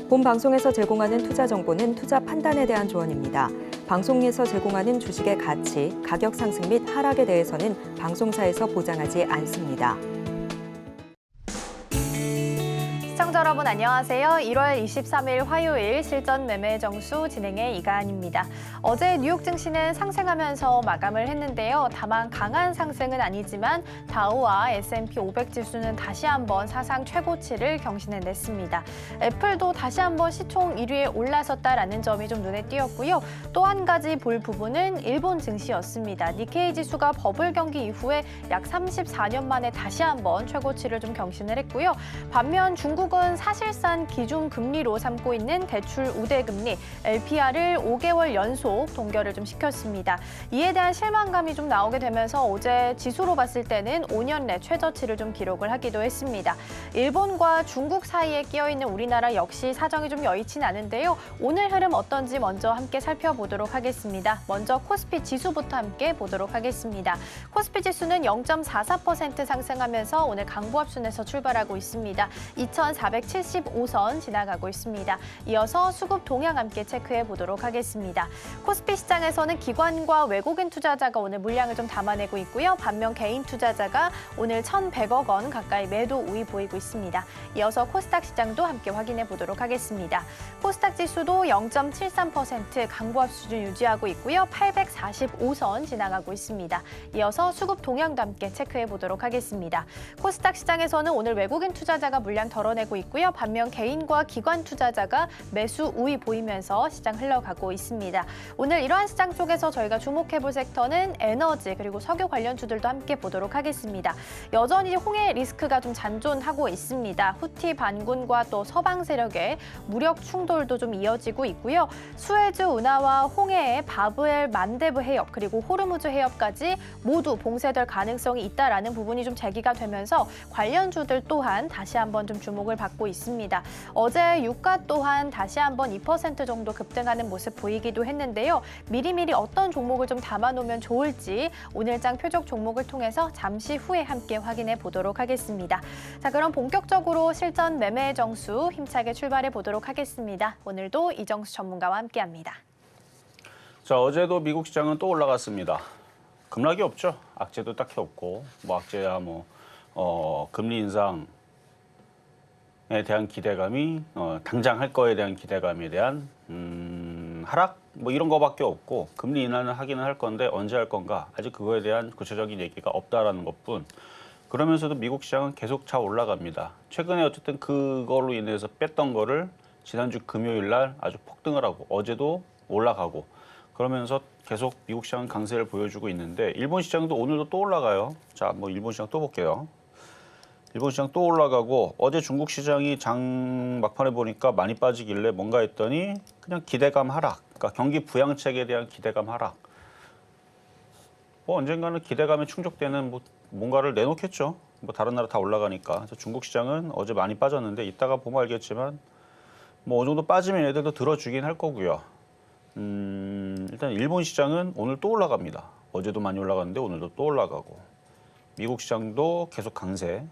본 방송에서 제공하는 투자 정보는 투자 판단에 대한 조언입니다. 방송에서 제공하는 주식의 가치, 가격 상승 및 하락에 대해서는 방송사에서 보장하지 않습니다. 시청자 여러분 안녕하세요. 1월 23일 화요일 실전 매매 정수 진행의 이가은입니다. 어제 뉴욕 증시는 상승하면서 마감을 했는데요. 다만 강한 상승은 아니지만 다우와 S&P 500 지수는 다시 한번 사상 최고치를 경신해냈습니다. 애플도 다시 한번 시총 1위에 올라섰다라는 점이 좀 눈에 띄었고요. 또 한 가지 볼 부분은 일본 증시였습니다. 니케이 지수가 버블 경기 이후에 약 34년 만에 다시 한번 최고치를 좀 경신을 했고요. 반면 중국은 사실상 기준금리로 삼고 있는 대출 우대금리 LPR을 5개월 연속 동결을 좀 시켰습니다. 이에 대한 실망감이 좀 나오게 되면서 어제 지수로 봤을 때는 5년 내 최저치를 좀 기록을 하기도 했습니다. 일본과 중국 사이에 끼어있는 우리나라 역시 사정이 좀 여의치 않은데요. 오늘 흐름 어떤지 먼저 함께 살펴보도록 하겠습니다. 먼저 코스피 지수부터 함께 보도록 하겠습니다. 코스피 지수는 0.44% 상승하면서 오늘 강보합순에서 출발하고 있습니다. 2,475선 지나가고 있습니다. 이어서 수급 동향 함께 체크해 보도록 하겠습니다. 코스피 시장에서는 기관과 외국인 투자자가 오늘 물량을 좀 담아내고 있고요. 반면 개인 투자자가 오늘 1,100억 원 가까이 매도 우위 보이고 있습니다. 이어서 코스닥 시장도 함께 확인해 보도록 하겠습니다. 코스닥 지수도 0.73% 강보합 수준 유지하고 있고요. 845선 지나가고 있습니다. 이어서 수급 동향도 함께 체크해 보도록 하겠습니다. 코스닥 시장에서는 오늘 외국인 투자자가 물량 덜어내고 있고요. 반면 개인과 기관 투자자가 매수 우위 보이면서 시장 흘러가고 있습니다. 오늘 이러한 시장 쪽에서 저희가 주목해볼 섹터는 에너지 그리고 석유 관련주들도 함께 보도록 하겠습니다. 여전히 홍해 리스크가 좀 잔존하고 있습니다. 후티 반군과 또 서방 세력의 무력 충돌도 좀 이어지고 있고요. 수에즈 운하와 홍해의 바브엘 만데브 해협 그리고 호르무즈 해협까지 모두 봉쇄될 가능성이 있다라는 부분이 좀 제기가 되면서 관련주들 또한 다시 한번 좀 주목을 받고 있습니다. 어제 유가 또한 다시 한번 2% 정도 급등하는 모습 보이기도 했는데요. 미리미리 어떤 종목을 좀 담아놓으면 좋을지 오늘장 표적 종목을 통해서 잠시 후에 함께 확인해 보도록 하겠습니다. 자, 그럼 본격적으로 실전 매매 정수 힘차게 출발해 보도록 하겠습니다. 오늘도 이정수 전문가와 함께합니다. 자, 어제도 미국 시장은 또 올라갔습니다. 급락이 없죠. 악재도 딱히 없고, 악재야 금리 인상에 대한 기대감이 당장 할 거에 대한 기대감에 대한 하락 이런 거밖에 없고 금리 인하는 하기는 할 건데 언제 할 건가 아직 그거에 대한 구체적인 얘기가 없다라는 것뿐. 그러면서도 미국 시장은 계속 차 올라갑니다. 최근에 어쨌든 그걸로 인해서 뺐던 거를 지난주 금요일 날 아주 폭등을 하고 어제도 올라가고 그러면서 계속 미국 시장은 강세를 보여주고 있는데 일본 시장도 오늘도 또 올라가요. 자, 일본 시장 또 볼게요. 일본 시장 또 올라가고 어제 중국 시장이 장 막판에 보니까 많이 빠지길래 뭔가 했더니 그냥 기대감 하락. 그러니까 경기 부양책에 대한 기대감 하락. 언젠가는 기대감에 충족되는 뭔가를 내놓겠죠. 다른 나라 다 올라가니까. 그래서 중국 시장은 어제 많이 빠졌는데 이따가 보면 알겠지만 어느 정도 빠지면 애들도 들어주긴 할 거고요. 일단 일본 시장은 오늘 또 올라갑니다. 어제도 많이 올라갔는데 오늘도 또 올라가고. 미국 시장도 계속 강세로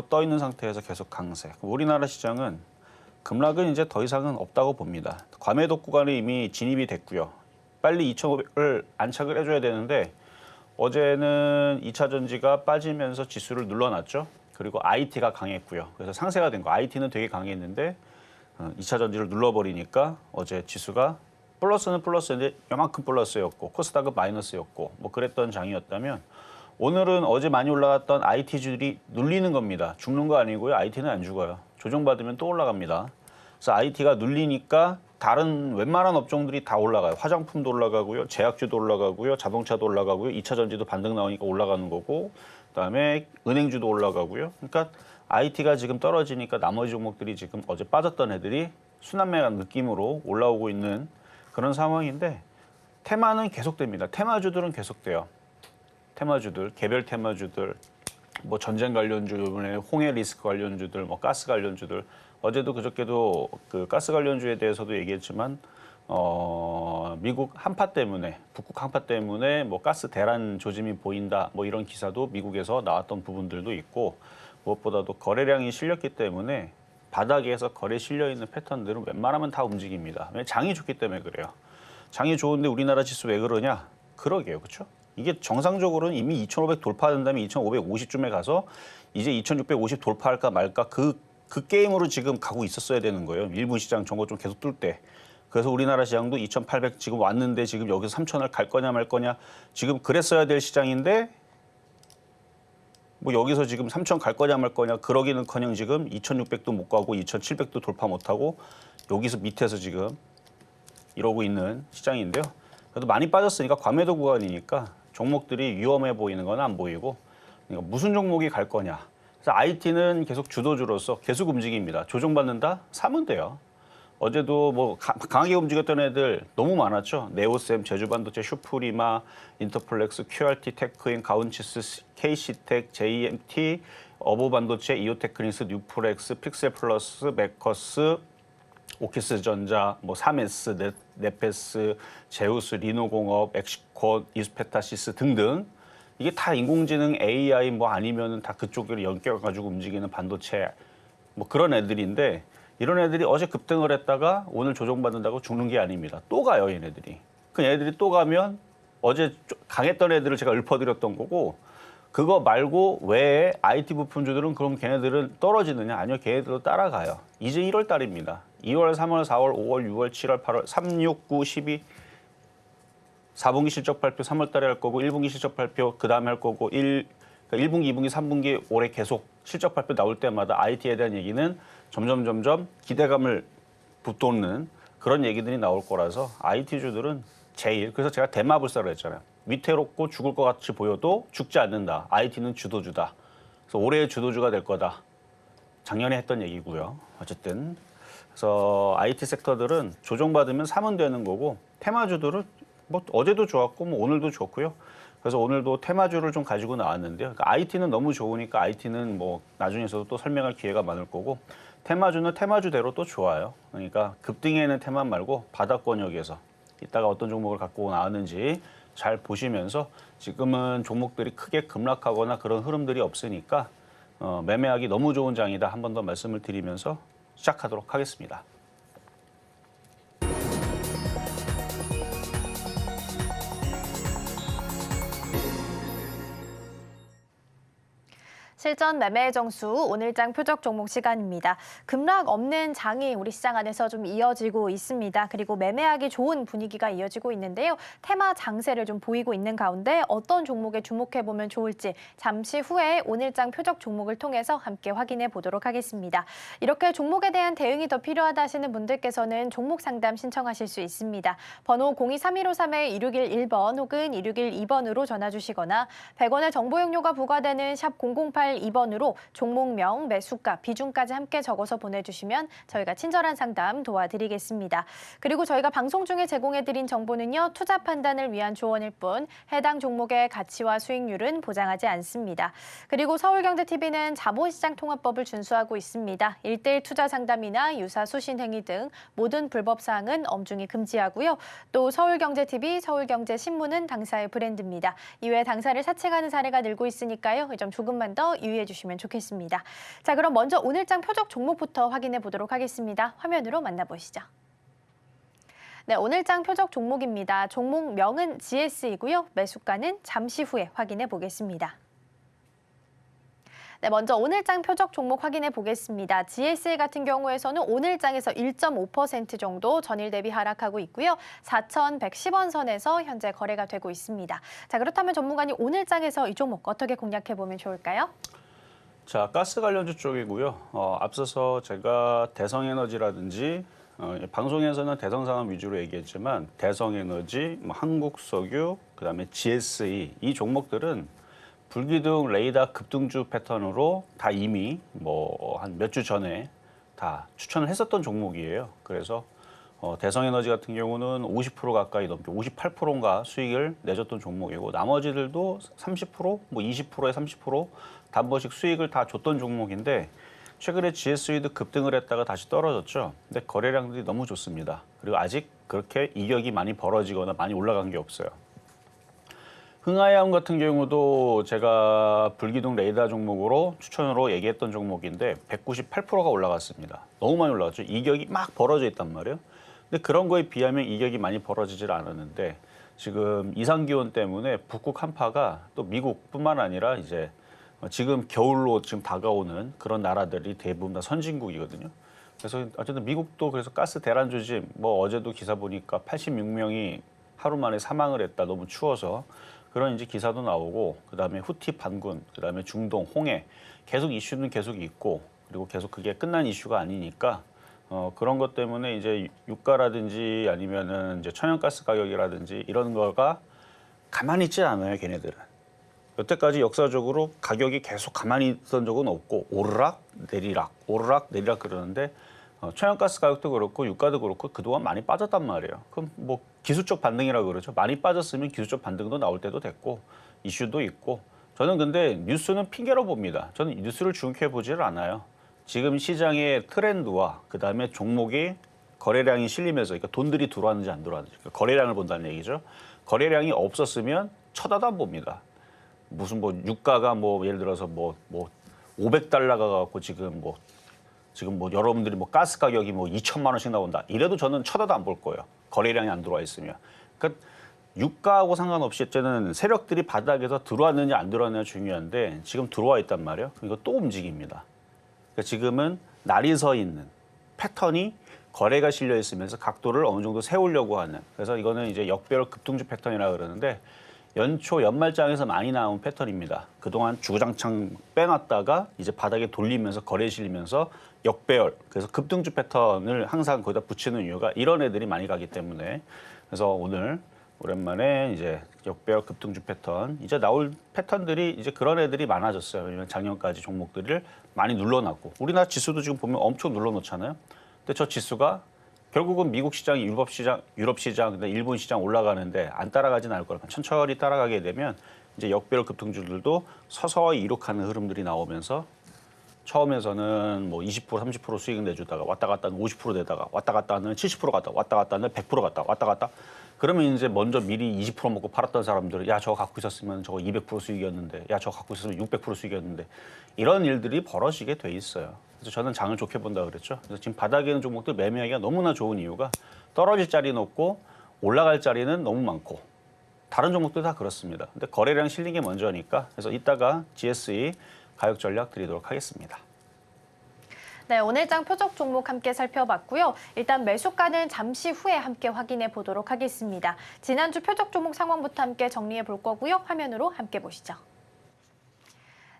떠 있는 상태에서 계속 강세. 우리나라 시장은 급락은 이제 더 이상은 없다고 봅니다. 과매도 구간에 이미 진입이 됐고요. 빨리 2,500을 안착을 해줘야 되는데 어제는 2차 전지가 빠지면서 지수를 눌러놨죠. 그리고 IT가 강했고요. 그래서 상세가 된 거. IT는 되게 강했는데 2차 전지를 눌러버리니까 어제 지수가 플러스는 플러스인데 요만큼 플러스였고 코스닥은 마이너스였고 그랬던 장이었다면 오늘은 어제 많이 올라갔던 IT주들이 눌리는 겁니다. 죽는 거 아니고요. IT는 안 죽어요. 조정받으면 또 올라갑니다. 그래서 IT가 눌리니까 다른 웬만한 업종들이 다 올라가요. 화장품도 올라가고요. 제약주도 올라가고요. 자동차도 올라가고요. 2차 전지도 반등 나오니까 올라가는 거고 그다음에 은행주도 올라가고요. 그러니까 IT가 지금 떨어지니까 나머지 종목들이 지금 어제 빠졌던 애들이 순환매가 느낌으로 올라오고 있는 그런 상황인데 테마는 계속됩니다. 테마주들은 계속돼요. 테마주들, 개별 테마주들, 전쟁 관련주, 이번에 홍해 리스크 관련주들, 가스 관련주들. 어제도 그저께도 그 가스 관련주에 대해서도 얘기했지만 미국 한파 때문에, 북극 한파 때문에 가스 대란 조짐이 보인다. 이런 기사도 미국에서 나왔던 부분들도 있고 무엇보다도 거래량이 실렸기 때문에 바닥에서 거래 실려 있는 패턴들은 웬만하면 다 움직입니다. 왜냐면 장이 좋기 때문에 그래요. 장이 좋은데 우리나라 지수 왜 그러냐? 그러게요, 그렇죠? 이게 정상적으로는 이미 2,500 돌파한 다음에 2,550쯤에 가서 이제 2,650 돌파할까 말까 그 게임으로 지금 가고 있었어야 되는 거예요. 일부 시장 정거 좀 계속 뚫 때. 그래서 우리나라 시장도 2,800 지금 왔는데 지금 여기서 3,000을 갈 거냐 말 거냐 지금 그랬어야 될 시장인데 뭐 여기서 지금 3,000 갈 거냐 말 거냐 그러기는커녕 지금 2,600도 못 가고 2,700도 돌파 못 하고 여기서 밑에서 지금 이러고 있는 시장인데요. 그래도 많이 빠졌으니까 과매도 구간이니까 종목들이 위험해 보이는 건 안 보이고 그러니까 무슨 종목이 갈 거냐. 그래서 IT는 계속 주도주로서 계속 움직입니다. 조정받는다? 사면 돼요. 어제도 뭐 강하게 움직였던 애들 너무 많았죠. 네오셈, 제주반도체, 슈프리마, 인터플렉스, QRT, 테크인, 가운치스, KC텍, JMT, 어보반도체, 이오테크니스, 뉴프렉스, 픽셀플러스, 메커스, 오키스전자, 뭐 사메스, 네페스, 제우스, 리노공업, 엑시콘, 이스페타시스 등등 이게 다 인공지능 AI 뭐 아니면은 다 그쪽으로 연결해가지고 움직이는 반도체 뭐 그런 애들인데 이런 애들이 어제 급등을 했다가 오늘 조정받는다고 죽는 게 아닙니다. 또 가요, 얘네들이. 그 얘네들이 또 가면 어제 강했던 애들을 제가 읊어드렸던 거고 그거 말고 외에 IT 부품주들은 그럼 걔네들은 떨어지느냐? 아니요, 걔네들도 따라가요. 이제 1월 달입니다. 2월, 3월, 4월, 5월, 6월, 7월, 8월, 3, 6, 9, 12 4분기 실적 발표 3월 달에 할 거고 1분기 실적 발표 그다음에 할 거고 1분기, 2분기, 3분기 올해 계속 실적 발표 나올 때마다 IT에 대한 얘기는 점점 기대감을 붙돋는 그런 얘기들이 나올 거라서 IT주들은 제일 그래서 제가 대마불사를 했잖아요. 위태롭고 죽을 것 같이 보여도 죽지 않는다. IT는 주도주다. 그래서 올해의 주도주가 될 거다. 작년에 했던 얘기고요. 어쨌든 그래서 IT 섹터들은 조정받으면 사면 되는 거고 테마주들은 뭐 어제도 좋았고 뭐 오늘도 좋고요. 그래서 오늘도 테마주를 좀 가지고 나왔는데요. 그러니까 IT는 너무 좋으니까 IT는 뭐 나중에서도 또 설명할 기회가 많을 거고 테마주는 테마주대로 또 좋아요. 그러니까 급등해 있는 테마 말고 바닥권역에서 이따가 어떤 종목을 갖고 나왔는지 잘 보시면서 지금은 종목들이 크게 급락하거나 그런 흐름들이 없으니까 매매하기 너무 좋은 장이다. 한 번 더 말씀을 드리면서 시작하도록 하겠습니다. 실전 매매 정수 오늘장 표적 종목 시간입니다. 급락 없는 장이 우리 시장 안에서 좀 이어지고 있습니다. 그리고 매매하기 좋은 분위기가 이어지고 있는데요. 테마 장세를 좀 보이고 있는 가운데 어떤 종목에 주목해보면 좋을지 잠시 후에 오늘장 표적 종목을 통해서 함께 확인해 보도록 하겠습니다. 이렇게 종목에 대한 대응이 더 필요하다 하시는 분들께서는 종목 상담 신청하실 수 있습니다. 번호 023153-2611번 혹은 2612번으로 전화 주시거나 100원의 정보 용료가 부과되는 샵 008-2번으로 종목명, 매수가, 비중까지 함께 적어서 보내주시면 저희가 친절한 상담 도와드리겠습니다. 그리고 저희가 방송 중에 제공해드린 정보는요. 투자 판단을 위한 조언일 뿐 해당 종목의 가치와 수익률은 보장하지 않습니다. 그리고 서울경제TV는 자본시장 통합법을 준수하고 있습니다. 1:1 투자 상담이나 유사 수신 행위 등 모든 불법 사항은 엄중히 금지하고요. 또 서울경제TV, 서울경제신문은 당사의 브랜드입니다. 이외에 당사를 사칭하는 사례가 늘고 있으니까요. 이 점 조금만 더 유의해 주시면 좋겠습니다. 자, 그럼 먼저 오늘장 표적 종목부터 확인해 보도록 하겠습니다. 화면으로 만나보시죠. 네, 오늘장 표적 종목입니다. 종목명은 GS이고요. 매수가는 잠시 후에 확인해 보겠습니다. 네, 먼저 오늘장 표적 종목 확인해 보겠습니다. GSA 같은 경우에서는 오늘장에서 1.5% 정도 전일 대비 하락하고 있고요. 4,110원 선에서 현재 거래가 되고 있습니다. 자, 그렇다면 전문가님 오늘장에서 이 종목 어떻게 공략해 보면 좋을까요? 자, 가스 관련주 쪽이고요. 앞서서 제가 대성에너지라든지 방송에서는 대성상황 위주로 얘기했지만 대성에너지, 한국석유, 그다음에 GSE 이 종목들은 불기둥 레이더 급등주 패턴으로 다 이미 뭐 한 몇 주 전에 다 추천을 했었던 종목이에요. 그래서 대성에너지 같은 경우는 50% 가까이 넘게 58%인가 수익을 내줬던 종목이고 나머지들도 30%, 뭐 20%에 30% 단번씩 수익을 다 줬던 종목인데 최근에 GSE도 급등을 했다가 다시 떨어졌죠. 근데 거래량들이 너무 좋습니다. 그리고 아직 그렇게 이격이 많이 벌어지거나 많이 올라간 게 없어요. 흥하여암 같은 경우도 제가 불기둥 레이더 종목으로 추천으로 얘기했던 종목인데 198%가 올라갔습니다. 너무 많이 올라갔죠. 이격이 막 벌어져 있단 말이에요. 근데 그런 거에 비하면 이격이 많이 벌어지질 않았는데 지금 이상기온 때문에 북극 한파가 또 미국뿐만 아니라 이제 지금 겨울로 지금 다가오는 그런 나라들이 대부분 다 선진국이거든요. 그래서 어쨌든 미국도 그래서 가스 대란 조짐 뭐 어제도 기사 보니까 86명이 하루 만에 사망을 했다. 너무 추워서. 그런 이제 기사도 나오고 그다음에 후티 반군, 그다음에 중동, 홍해 계속 이슈는 계속 있고 그리고 계속 그게 끝난 이슈가 아니니까 그런 것 때문에 이제 유가라든지 아니면은 이제 천연가스 가격이라든지 이런 거가 가만히 있지 않아요, 걔네들은. 여태까지 역사적으로 가격이 계속 가만히 있던 적은 없고 오르락 내리락 그러는데 천연가스 가격도 그렇고 유가도 그렇고 그동안 많이 빠졌단 말이에요. 그럼 뭐 기술적 반등이라고 그러죠. 많이 빠졌으면 기술적 반등도 나올 때도 됐고 이슈도 있고 저는 근데 뉴스는 핑계로 봅니다. 저는 뉴스를 중요하게 보지를 않아요. 지금 시장의 트렌드와 그다음에 종목이 거래량이 실리면서 그러니까 돈들이 들어왔는지 안 들어왔는지 그러니까 거래량을 본다는 얘기죠. 거래량이 없었으면 쳐다도 안 봅니다. 무슨 뭐 유가가 뭐 예를 들어서 뭐 500달러가 갖고 지금 뭐 여러분들이 뭐 가스 가격이 뭐 2천만 원씩 나온다. 이래도 저는 쳐다도 안 볼 거예요. 거래량이 안 들어와 있으면. 그러니까 유가하고 상관없이 어쨌든 세력들이 바닥에서 들어왔느냐 안 들어왔느냐 중요한데 지금 들어와 있단 말이에요. 이거 또 움직입니다. 그러니까 지금은 날이 서 있는 패턴이 거래가 실려 있으면서 각도를 어느 정도 세우려고 하는. 그래서 이거는 이제 역배열 급등주 패턴이라고 그러는데 연초 연말장에서 많이 나온 패턴입니다. 그동안 주구장창 빼놨다가 이제 바닥에 돌리면서 거래에 실리면서 역배열, 그래서 급등주 패턴을 항상 거기다 붙이는 이유가 이런 애들이 많이 가기 때문에 그래서 오늘 오랜만에 이제 역배열 급등주 패턴 이제 나올 패턴들이 이제 그런 애들이 많아졌어요. 왜냐면 작년까지 종목들을 많이 눌러놨고 우리나라 지수도 지금 보면 엄청 눌러놓잖아요. 근데 저 지수가 결국은 미국 시장, 유럽 시장, 근데 일본 시장 올라가는데 안 따라가진 않을 거라면 천천히 따라가게 되면 이제 역배열 급등주들도 서서히 이룩하는 흐름들이 나오면서 처음에서는 뭐 20%, 30% 수익 내주다가 왔다 갔다 하는 50% 되다가 왔다 갔다 하는 70% 갔다 왔다 갔다 하는 100% 갔다 왔다 갔다 그러면 이제 먼저 미리 20% 먹고 팔았던 사람들은 야 저거 갖고 있었으면 저거 200% 수익이었는데 야 저거 갖고 있었으면 600% 수익이었는데 이런 일들이 벌어지게 돼 있어요. 그래서 저는 장을 좋게 본다 그랬죠. 그래서 지금 바닥에 있는 종목들 매매하기가 너무나 좋은 이유가 떨어질 자리는 없고 올라갈 자리는 너무 많고 다른 종목들 다 그렇습니다. 근데 거래량 실린 게 먼저니까 그래서 이따가 GSE 가격 전략 드리도록 하겠습니다. 네, 오늘장 표적 종목 함께 살펴봤고요. 일단 매수가는 잠시 후에 함께 확인해 보도록 하겠습니다. 지난주 표적 종목 상황부터 함께 정리해 볼 거고요. 화면으로 함께 보시죠.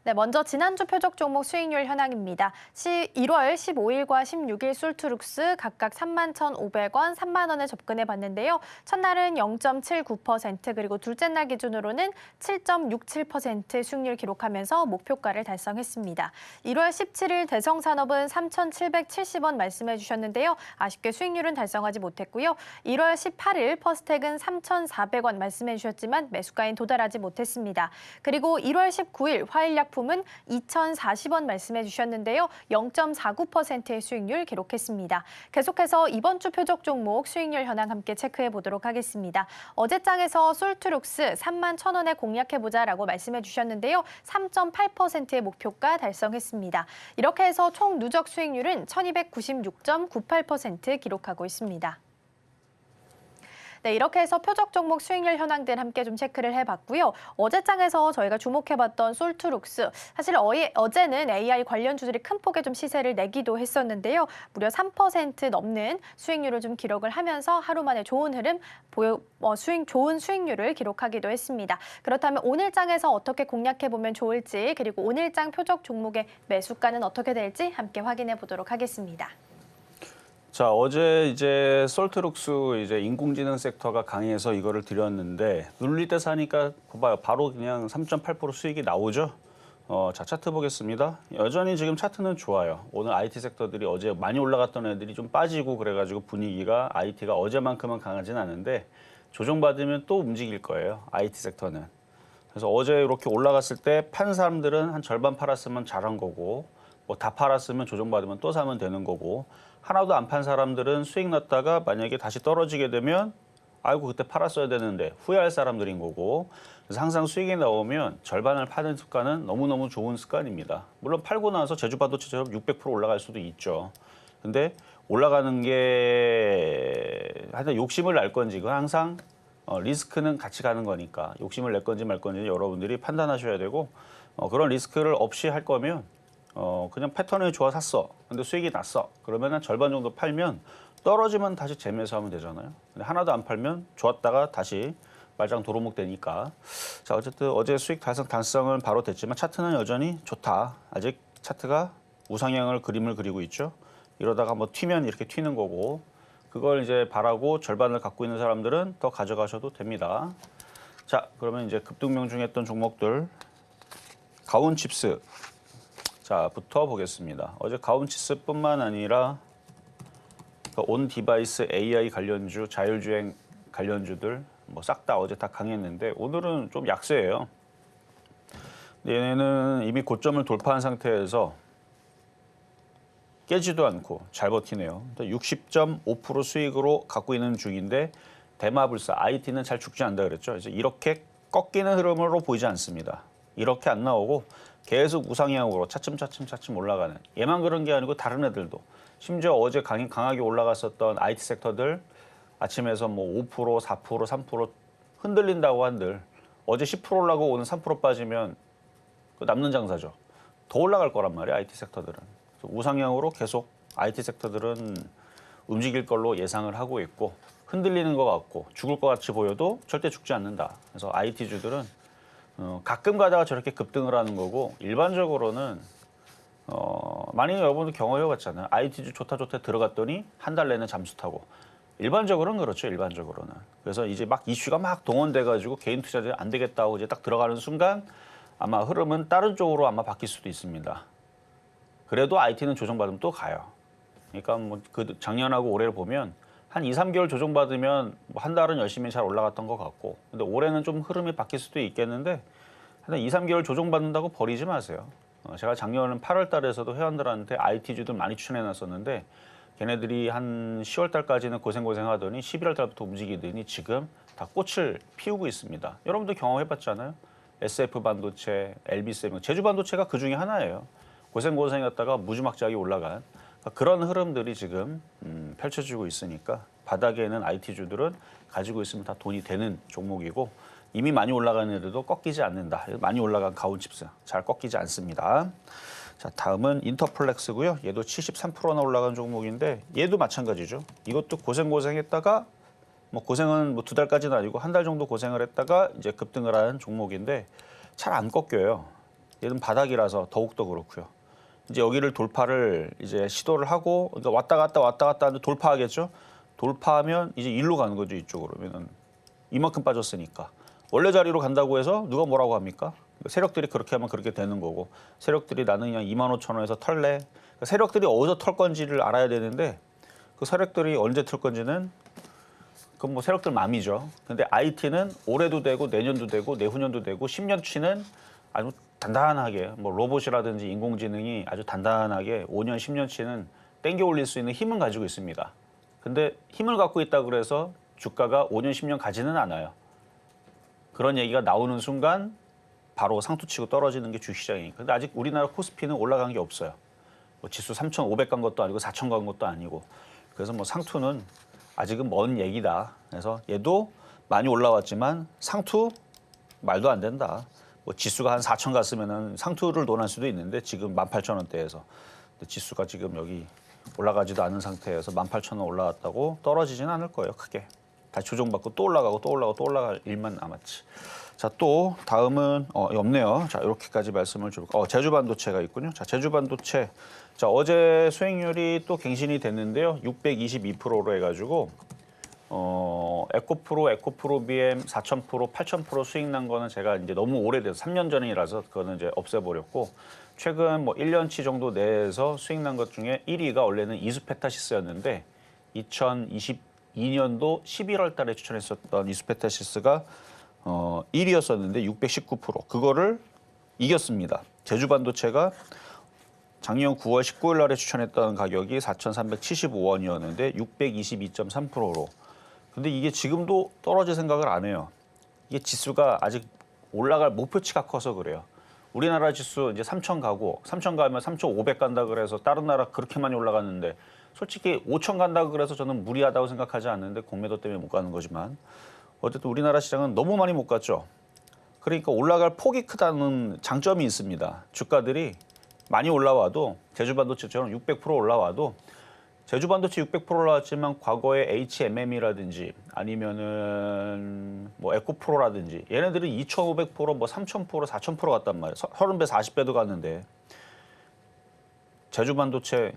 네, 먼저 지난주 표적 종목 수익률 현황입니다. 1월 15일과 16일 솔트룩스 각각 31,500원, 3만 원에 접근해 봤는데요. 첫날은 0.79% 그리고 둘째 날 기준으로는 7.67% 수익률 기록하면서 목표가를 달성했습니다. 1월 17일 대성산업은 3,770원 말씀해 주셨는데요. 아쉽게 수익률은 달성하지 못했고요. 1월 18일 퍼스텍은 3,400원 말씀해 주셨지만 매수가엔 도달하지 못했습니다. 그리고 1월 19일 화일약품 은 2,040원 말씀해 주셨는데요. 0.49%의 수익률 기록했습니다. 계속해서 이번 주 표적 종목 수익률 현황 함께 체크해 보도록 하겠습니다. 어제 장에서 솔트룩스 31,000원에 공략해보자라고 말씀해 주셨는데요. 3.8%의 목표가 달성했습니다. 이렇게 해서 총 누적 수익률은 1,296.98% 기록하고 있습니다. 네, 이렇게 해서 표적 종목 수익률 현황들 함께 좀 체크를 해봤고요. 어제 장에서 저희가 주목해봤던 솔트룩스, 사실 어제는 AI 관련주들이 큰 폭의 좀 시세를 내기도 했었는데요. 무려 3% 넘는 수익률을 좀 기록을 하면서 하루 만에 좋은 흐름, 좋은 수익률을 기록하기도 했습니다. 그렇다면 오늘 장에서 어떻게 공략해보면 좋을지, 그리고 오늘 장 표적 종목의 매수가는 어떻게 될지 함께 확인해 보도록 하겠습니다. 자, 어제 이제 솔트룩스 이제 인공지능 섹터가 강해서 이거를 드렸는데 눌릴 때 사니까 봐봐요. 바로 그냥 3.8% 수익이 나오죠. 자, 차트 보겠습니다. 여전히 지금 차트는 좋아요. 오늘 IT 섹터들이 어제 많이 올라갔던 애들이 좀 빠지고 그래가지고 분위기가 IT가 어제만큼은 강하진 않은데 조정받으면 또 움직일 거예요. IT 섹터는. 그래서 어제 이렇게 올라갔을 때 판 사람들은 한 절반 팔았으면 잘한 거고 뭐 다 팔았으면 조정받으면 또 사면 되는 거고 하나도 안 판 사람들은 수익 났다가 만약에 다시 떨어지게 되면 아이고 그때 팔았어야 되는데 후회할 사람들인 거고 그래서 항상 수익이 나오면 절반을 파는 습관은 너무너무 좋은 습관입니다. 물론 팔고 나서 제주반도체처럼 600% 올라갈 수도 있죠. 근데 올라가는 게 하여튼 욕심을 낼 건지 그건 항상 리스크는 같이 가는 거니까 욕심을 낼 건지 말 건지 여러분들이 판단하셔야 되고 그런 리스크를 없이 할 거면 그냥 패턴이 좋아 샀어. 근데 수익이 났어. 그러면 한 절반 정도 팔면 떨어지면 다시 재매수하면 되잖아요. 근데 하나도 안 팔면 좋았다가 다시 말짱 도루묵 되니까. 자, 어쨌든 어제 수익 달성을 바로 됐지만 차트는 여전히 좋다. 아직 차트가 우상향을 그림을 그리고 있죠. 이러다가 뭐 튀면 이렇게 튀는 거고 그걸 이제 바라고 절반을 갖고 있는 사람들은 더 가져가셔도 됩니다. 자, 그러면 이제 급등명 중에 했던 종목들 가온칩스 자부터 보겠습니다. 어제 가온칩스뿐만 아니라 온 디바이스 AI 관련주, 자율주행 관련주들 뭐 싹 다 어제 다 강했는데 오늘은 좀 약세예요. 얘네는 이미 고점을 돌파한 상태에서 깨지도 않고 잘 버티네요. 60.5% 수익으로 갖고 있는 중인데 대마불사, IT는 잘 죽지 않는다 그랬죠. 그래서 이렇게 꺾이는 흐름으로 보이지 않습니다. 이렇게 안 나오고 계속 우상향으로 차츰 올라가는. 얘만 그런 게 아니고 다른 애들도. 심지어 어제 강하게 올라갔었던 IT 섹터들 아침에서 뭐 5%, 4%, 3% 흔들린다고 한들 어제 10% 올라가고 오늘 3% 빠지면 그 남는 장사죠. 더 올라갈 거란 말이에요. IT 섹터들은. 우상향으로 계속 IT 섹터들은 움직일 걸로 예상을 하고 있고 흔들리는 것 같고 죽을 것 같이 보여도 절대 죽지 않는다. 그래서 IT주들은 가끔 가다가 저렇게 급등을 하는 거고 일반적으로는 많이 여러분도 경험해봤잖아요. IT주 좋다 들어갔더니 한 달 내내 잠수 타고 일반적으로는 그렇죠. 일반적으로는. 그래서 이제 막 이슈가 막 동원돼가지고 개인 투자자들이 안 되겠다고 이제 딱 들어가는 순간 아마 흐름은 다른 쪽으로 아마 바뀔 수도 있습니다. 그래도 IT는 조정받으면 또 가요. 그러니까 뭐 그 작년하고 올해를 보면 한 2, 3개월 조정받으면 뭐 한 달은 열심히 잘 올라갔던 것 같고 근데 올해는 좀 흐름이 바뀔 수도 있겠는데 한 2, 3개월 조정받는다고 버리지 마세요. 제가 작년 8월 달에서도 회원들한테 IT주들 많이 추천해 놨었는데 걔네들이 한 10월 달까지는 고생하더니 11월 달부터 움직이더니 지금 다 꽃을 피우고 있습니다. 여러분도 경험해봤잖아요. SF 반도체, LB세미, 제주 반도체가 그 중에 하나예요. 고생했다가 무지막지하게 올라간 그런 흐름들이 지금 펼쳐지고 있으니까 바닥에 있는 IT주들은 가지고 있으면 다 돈이 되는 종목이고 이미 많이 올라간 애들도 꺾이지 않는다. 많이 올라간 가온칩스 잘 꺾이지 않습니다. 자, 다음은 인터플렉스고요. 얘도 73%나 올라간 종목인데 얘도 마찬가지죠. 이것도 고생했다가 뭐 고생은 뭐 2달까지는 아니고 한 달 정도 고생을 했다가 이제 급등을 하는 종목인데 잘 안 꺾여요. 얘는 바닥이라서 더욱더 그렇고요. 이제 여기를 돌파를 이제 시도를 하고 그러니까 왔다 갔다 하는데 돌파하겠죠. 돌파하면 이제 일로 가는 거죠. 이쪽으로. 그러면은 이만큼 빠졌으니까. 원래 자리로 간다고 해서 누가 뭐라고 합니까? 세력들이 그렇게 하면 그렇게 되는 거고 세력들이 나는 그냥 25,000원에서 털래. 그러니까 세력들이 어디서 털 건지를 알아야 되는데 그 세력들이 언제 털 건지는 그건 뭐 세력들 맘이죠. 근데 IT는 올해도 되고 내년도 되고 내후년도 되고 10년치는 아주 단단하게 뭐 로봇이라든지 인공지능이 아주 단단하게 5년, 10년치는 땡겨 올릴 수 있는 힘은 가지고 있습니다. 근데 힘을 갖고 있다 그래서 주가가 5년, 10년 가지는 않아요. 그런 얘기가 나오는 순간 바로 상투치고 떨어지는 게 주시장이니까. 근데 아직 우리나라 코스피는 올라간 게 없어요. 뭐 지수 3,500 간 것도 아니고 4,000 간 것도 아니고. 그래서 뭐 상투는 아직은 먼 얘기다. 그래서 얘도 많이 올라왔지만 상투 말도 안 된다. 뭐 지수가 한 4,000 갔으면은 상투를 논할 수도 있는데 지금 18,000원대에서 지수가 지금 여기 올라가지도 않은 상태에서 18,000원 올라왔다고 떨어지진 않을 거예요. 크게. 다시 조정받고 또 올라가고 또 올라갈 일만 남았지. 자, 또 다음은 없네요. 자, 이렇게까지 말씀을 드릴게요. 제주반도체가 있군요. 자, 제주반도체. 자, 어제 수익률이 또 갱신이 됐는데요. 622%로 해가지고 에코프로 BM 4,000%, 8,000% 수익 난 거는 제가 이제 너무 오래돼서 3년 전이라서 그거는 이제 없애버렸고 최근 뭐 1년치 정도 내에서 수익 난 것 중에 1위가 원래는 이수페타시스였는데 2022년도 11월 달에 추천했었던 이수페타시스가 1위였었는데 619% 그거를 이겼습니다. 제주반도체가 작년 9월 19일 날에 추천했던 가격이 4,375원이었는데 622.3%로 근데 이게 지금도 떨어질 생각을 안 해요. 이게 지수가 아직 올라갈 목표치가 커서 그래요. 우리나라 지수 이제 3,000 가고 3,000 가면 3,500 간다 그래서 다른 나라 그렇게 많이 올라갔는데 솔직히 5,000 간다 그래서 저는 무리하다고 생각하지 않는데 공매도 때문에 못 가는 거지만 어쨌든 우리나라 시장은 너무 많이 못 갔죠. 그러니까 올라갈 폭이 크다는 장점이 있습니다. 주가들이 많이 올라와도 제주반도체처럼 600% 올라와도 제주반도체 600% 올라왔지만 과거에 HMM이라든지 아니면은 뭐 에코프로라든지 얘네들은 2,500%, 뭐 3,000%, 4,000% 갔단 말이에요. 30배, 40배도 갔는데 제주반도체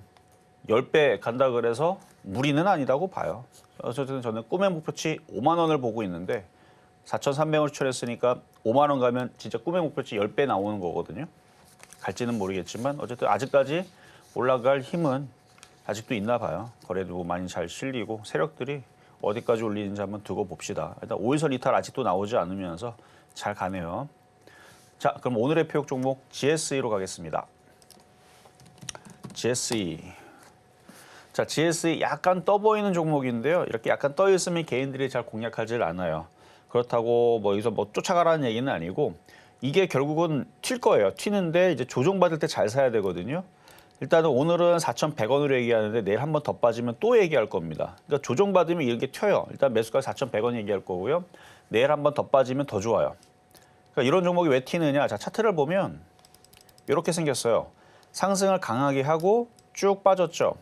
10배 간다 그래서 무리는 아니다고 봐요. 어쨌든 저는 꿈의 목표치 5만 원을 보고 있는데 4,300원 추천했으니까 5만 원 가면 진짜 꿈의 목표치 10배 나오는 거거든요. 갈지는 모르겠지만 어쨌든 아직까지 올라갈 힘은 아직도 있나 봐요. 거래도 많이 잘 실리고 세력들이 어디까지 올리는지 한번 두고 봅시다. 일단 5일선 이탈 아직도 나오지 않으면서 잘 가네요. 자, 그럼 오늘의 표역 종목 GSE로 가겠습니다. GSE. 자, GSE 약간 떠 보이는 종목인데요. 이렇게 약간 떠 있으면 개인들이 잘 공략하지 않아요. 그렇다고 뭐 여기서 뭐 쫓아가라는 얘기는 아니고 이게 결국은 튈 거예요. 튀는데 이제 조정받을 때 잘 사야 되거든요. 일단은 오늘은 4,100원으로 얘기하는데 내일 한 번 더 빠지면 또 얘기할 겁니다. 그러니까 조정받으면 이런 게 튀어요. 일단 매수가 4,100원 얘기할 거고요. 내일 한 번 더 빠지면 더 좋아요. 그러니까 이런 종목이 왜 튀느냐. 자, 차트를 보면 이렇게 생겼어요. 상승을 강하게 하고 쭉 빠졌죠.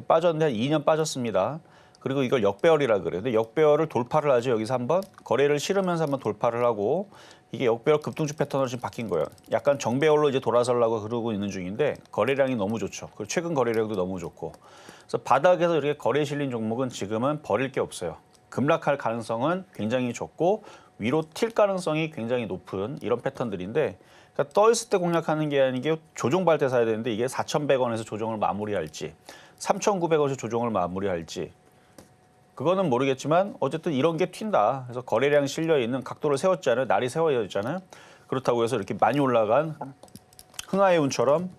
빠졌는데 한 2년 빠졌습니다. 그리고 이걸 역배열이라 그래요. 근데 역배열을 돌파를 하죠. 여기서 한번 거래를 실으면서 한번 돌파를 하고 이게 역배열 급등주 패턴으로 지금 바뀐 거예요. 약간 정배열로 이제 돌아서려고 그러고 있는 중인데 거래량이 너무 좋죠. 그리고 최근 거래량도 너무 좋고. 그래서 바닥에서 이렇게 거래에 실린 종목은 지금은 버릴 게 없어요. 급락할 가능성은 굉장히 적고 위로 튈 가능성이 굉장히 높은 이런 패턴들인데 그러니까 떠 있을 때 공략하는 게 아니게 조정받을 때 사야 되는데 이게 4,100원에서 조정을 마무리할지 3,900원에서 조정을 마무리할지 그거는 모르겠지만 어쨌든 이런 게 튄다. 그래서 거래량 실려 있는 각도를 세웠잖아요. 날이 세워져 있잖아요. 그렇다고 해서 이렇게 많이 올라간 흥하해운처럼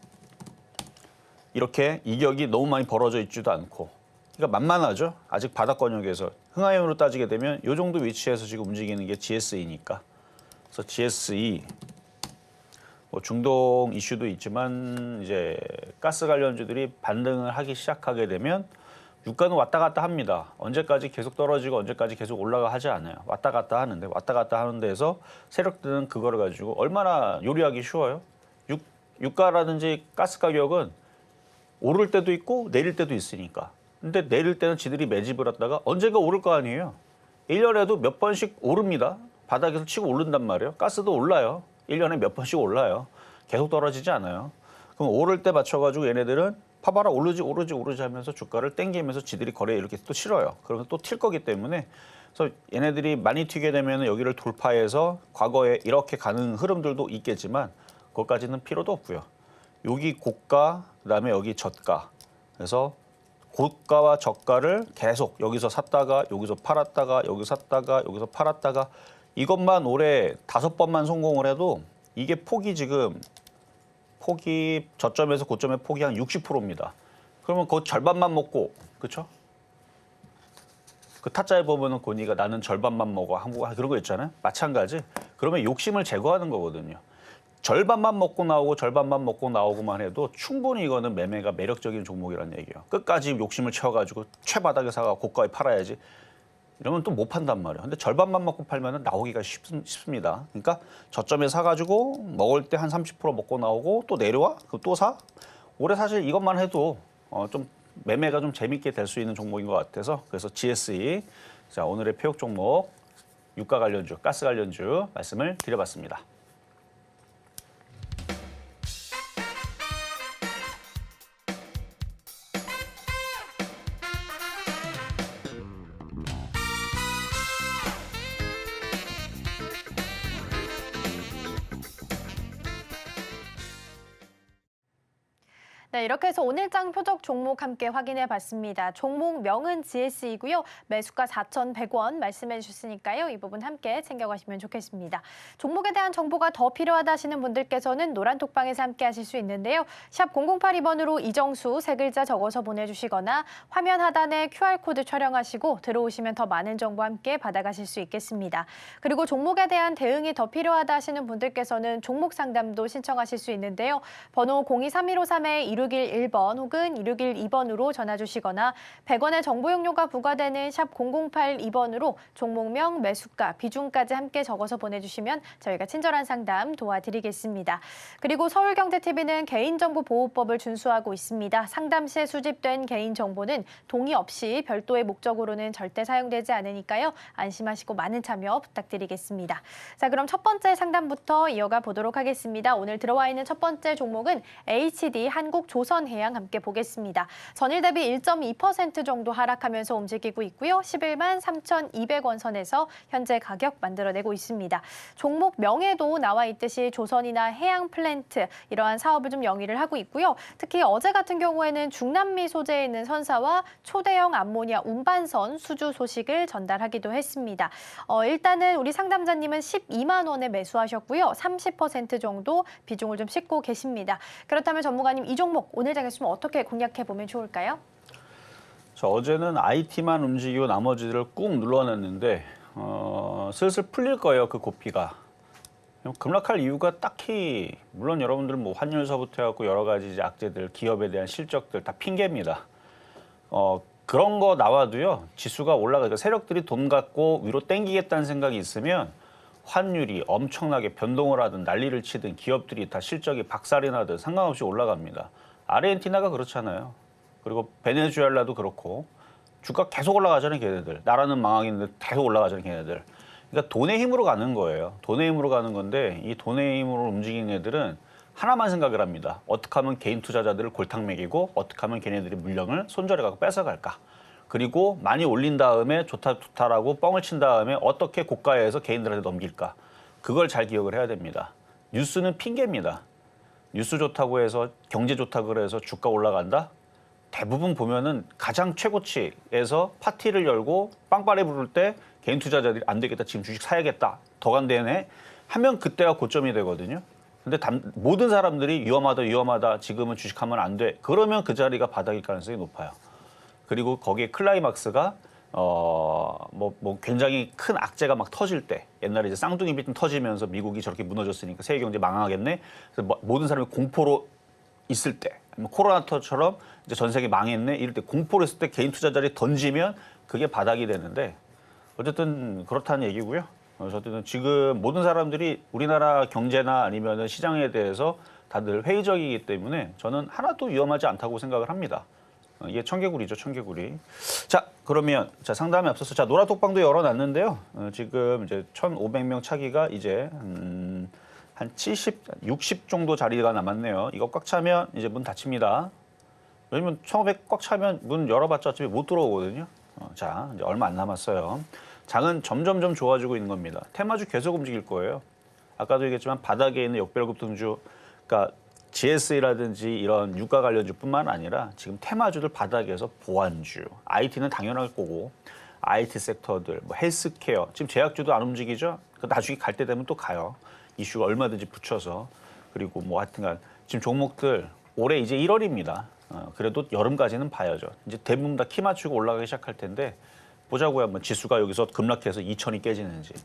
이렇게 이격이 너무 많이 벌어져 있지도 않고 그러니까 만만하죠. 아직 바닥권역에서 흥하해운으로 따지게 되면 이 정도 위치에서 지금 움직이는 게 GSE니까. 그래서 GSE 뭐 중동 이슈도 있지만 이제 가스 관련주들이 반등을 하기 시작하게 되면 유가는 왔다 갔다 합니다. 언제까지 계속 떨어지고 언제까지 계속 올라가 하지 않아요. 왔다 갔다 하는데 왔다 갔다 하는 데서 세력들은 그거를 가지고 얼마나 요리하기 쉬워요. 유가라든지 가스 가격은 오를 때도 있고 내릴 때도 있으니까. 근데 내릴 때는 지들이 매집을 했다가 언젠가 오를 거 아니에요. 1년에도 몇 번씩 오릅니다. 바닥에서 치고 오른단 말이에요. 가스도 올라요. 1년에 몇 번씩 올라요. 계속 떨어지지 않아요. 그럼 오를 때 맞춰가지고 얘네들은 파봐라 오르지 하면서 주가를 땡기면서 지들이 거래에 이렇게 또 실어요. 그러면 또 튈 거기 때문에 그래서 얘네들이 많이 튀게 되면 여기를 돌파해서 과거에 이렇게 가는 흐름들도 있겠지만 그것까지는 필요도 없고요. 여기 고가 그다음에 여기 저가 그래서 고가와 저가를 계속 여기서 샀다가 여기서 팔았다가 여기서 샀다가 여기서 팔았다가 이것만 올해 5번만 성공을 해도 이게 폭이 지금 폭이 저점에서 고점의 폭이 한 60%입니다. 그러면 그 절반만 먹고 그렇죠? 그 타짜에 보면은 고니가 나는 절반만 먹어 한국 그런 거 있잖아요. 마찬가지. 그러면 욕심을 제거하는 거거든요. 절반만 먹고 나오고 절반만 먹고 나오고만 해도 충분히 이거는 매매가 매력적인 종목이라는 얘기예요. 끝까지 욕심을 채워가지고 최바닥에 사가 고가에 팔아야지. 이러면 또 못 판단 말이에요. 근데 절반만 먹고 팔면 나오기가 쉽습니다. 그러니까 저점에 사가지고 먹을 때 한 30% 먹고 나오고 또 내려와? 그럼 또 사? 올해 사실 이것만 해도 좀 매매가 좀 재밌게 될 수 있는 종목인 것 같아서 그래서 GSE 자 오늘의 표역 종목 유가 관련주, 가스 관련주 말씀을 드려봤습니다. 네, 이렇게 해서 오늘장 표적 종목 함께 확인해 봤습니다. 종목명은 GS이고요. 매수가 4,100원 말씀해 주셨으니까요. 이 부분 함께 챙겨가시면 좋겠습니다. 종목에 대한 정보가 더 필요하다 하시는 분들께서는 노란톡방에서 함께 하실 수 있는데요. 샵 0082번으로 이정수 세 글자 적어서 보내주시거나 화면 하단에 QR코드 촬영하시고 들어오시면 더 많은 정보 함께 받아가실 수 있겠습니다. 그리고 종목에 대한 대응이 더 필요하다 하시는 분들께서는 종목 상담도 신청하실 수 있는데요. 번호 023153-2611번 혹은 2612번으로 전화 주시거나 100원의 정보 용료가 부과되는 샵 0082번으로 종목명, 매수가, 비중까지 함께 적어서 보내주시면 저희가 친절한 상담 도와드리겠습니다. 그리고 서울경제TV는 개인정보보호법을 준수하고 있습니다. 상담 시에 수집된 개인정보는 동의 없이 별도의 목적으로는 절대 사용되지 않으니까요. 안심하시고 많은 참여 부탁드리겠습니다. 자, 그럼 첫 번째 상담부터 이어가 보도록 하겠습니다. 오늘 들어와 있는 첫 번째 종목은 HD 한국조선해양 함께 보겠습니다. 전일 대비 1.2% 정도 하락하면서 움직이고 있고요. 11만 3,200원 선에서 현재 가격 만들어내고 있습니다. 종목 명에도 나와 있듯이 조선이나 해양 플랜트 이러한 사업을 좀 영위를 하고 있고요. 특히 어제 같은 경우에는 중남미 소재에 있는 선사와 초대형 암모니아 운반선 수주 소식을 전달하기도 했습니다. 일단은 우리 상담자님은 12만 원에 매수하셨고요. 30% 정도 비중을 좀 싣고 계십니다. 그렇다면 전문가님 이 종목 오늘 장에서 좀 어떻게 공략해 보면 좋을까요? 자, 어제는 IT만 움직이고 나머지를 꾹 눌러놨는데 슬슬 풀릴 거예요, 그 고삐가. 급락할 이유가 딱히 물론 여러분들 뭐 환율서부터 해갖고 여러 가지 이제 악재들, 기업에 대한 실적들 다 핑계입니다. 그런 거 나와도요, 지수가 올라가니까 세력들이 돈 갖고 위로 땡기겠다는 생각이 있으면 환율이 엄청나게 변동을 하든 난리를 치든 기업들이 다 실적이 박살이 나든 상관없이 올라갑니다. 아르헨티나가 그렇잖아요. 그리고 베네수엘라도 그렇고 주가 계속 올라가잖아요, 걔네들. 나라는 망하겠는데 계속 올라가잖아요, 걔네들. 그러니까 돈의 힘으로 가는 거예요. 돈의 힘으로 가는 건데 이 돈의 힘으로 움직이는 애들은 하나만 생각을 합니다. 어떻게 하면 개인 투자자들을 골탕 먹이고 어떻게 하면 걔네들이 물량을 손절해가고 뺏어갈까. 그리고 많이 올린 다음에 좋다라고 뻥을 친 다음에 어떻게 고가에서 개인들한테 넘길까. 그걸 잘 기억을 해야 됩니다. 뉴스는 핑계입니다. 뉴스 좋다고 해서 경제 좋다고 그래서 주가 올라간다? 대부분 보면은 가장 최고치에서 파티를 열고 빵빠레 부를 때 개인 투자자들이 안 되겠다, 지금 주식 사야겠다, 더 간대네 하면 그때가 고점이 되거든요. 근데 모든 사람들이 위험하다, 지금은 주식하면 안 돼. 그러면 그 자리가 바닥일 가능성이 높아요. 그리고 거기에 클라이막스가 굉장히 큰 악재가 막 터질 때, 옛날에 이제 쌍둥이 빌딩 터지면서 미국이 저렇게 무너졌으니까 세계 경제 망하겠네. 그래서 모든 사람이 공포로 있을 때, 코로나처럼 이제 전 세계 망했네 이럴 때 공포로 있을 때 개인 투자자들이 던지면 그게 바닥이 되는데 어쨌든 그렇다는 얘기고요. 어쨌든 지금 모든 사람들이 우리나라 경제나 아니면 시장에 대해서 다들 회의적이기 때문에 저는 하나도 위험하지 않다고 생각을 합니다. 이게 청개구리죠, 청개구리. 자, 그러면 상담에 앞서서 노라톡방도 열어놨는데요. 지금 이제 1,500명 차기가 이제 한 70, 60 정도 자리가 남았네요. 이거 꽉 차면 이제 문 닫힙니다. 왜냐면 1,500 꽉 차면 문 열어봤자 어차피 못 들어오거든요. 자, 이제 얼마 안 남았어요. 장은 점점 좋아지고 있는 겁니다. 테마주 계속 움직일 거예요. 아까도 얘기했지만 바닥에 있는 역별급 등주, 그러니까 GS라든지 이런 유가 관련주뿐만 아니라 지금 테마주들 바닥에서 보안주, IT는 당연할 거고 IT 섹터들, 뭐 헬스케어, 지금 제약주도 안 움직이죠? 나중에 갈 때 되면 또 가요. 이슈가 얼마든지 붙여서. 그리고 뭐 하여튼간 지금 종목들 올해 이제 1월입니다. 그래도 여름까지는 봐야죠. 이제 대부분 다 키 맞추고 올라가기 시작할 텐데 보자고요. 한번 지수가 여기서 급락해서 2,000이 깨지는지.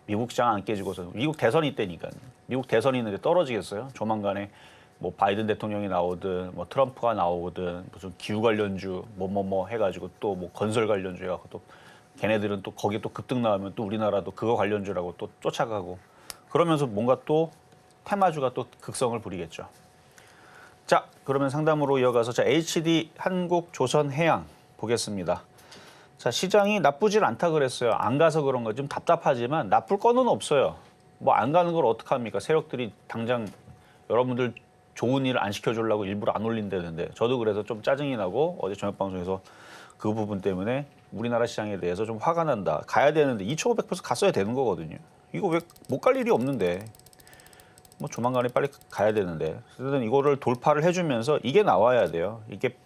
미국 시장 안 깨지고서 미국 대선이 있다니까요. 미국 대선이 있는데 떨어지겠어요? 조만간에 뭐 바이든 대통령이 나오든 뭐 트럼프가 나오든 무슨 기후 관련주 뭐 해가지고 또 뭐 건설 관련주 해가지고 또 걔네들은 또 거기에 또 급등 나오면 또 우리나라도 그거 관련주라고 또 쫓아가고 그러면서 뭔가 또 테마주가 또 극성을 부리겠죠. 자, 그러면 상담으로 이어가서 HD 한국조선해양 보겠습니다. 자, 시장이 나쁘질 않다 그랬어요. 안 가서 그런 거 좀 답답하지만 나쁠 거는 없어요. 뭐 안 가는 걸 어떡합니까? 세력들이 당장 여러분들 좋은 일을 안 시켜주려고 일부러 안 올린다는데 저도 그래서 좀 짜증이 나고 어제 저녁방송에서 그 부분 때문에 우리나라 시장에 대해서 좀 화가 난다. 가야 되는데 2,500% 갔어야 되는 거거든요. 이거 왜 못 갈 일이 없는데. 뭐 조만간에 빨리 가야 되는데 어쨌든 이거를 돌파를 해주면서 이게 나와야 돼요. 이게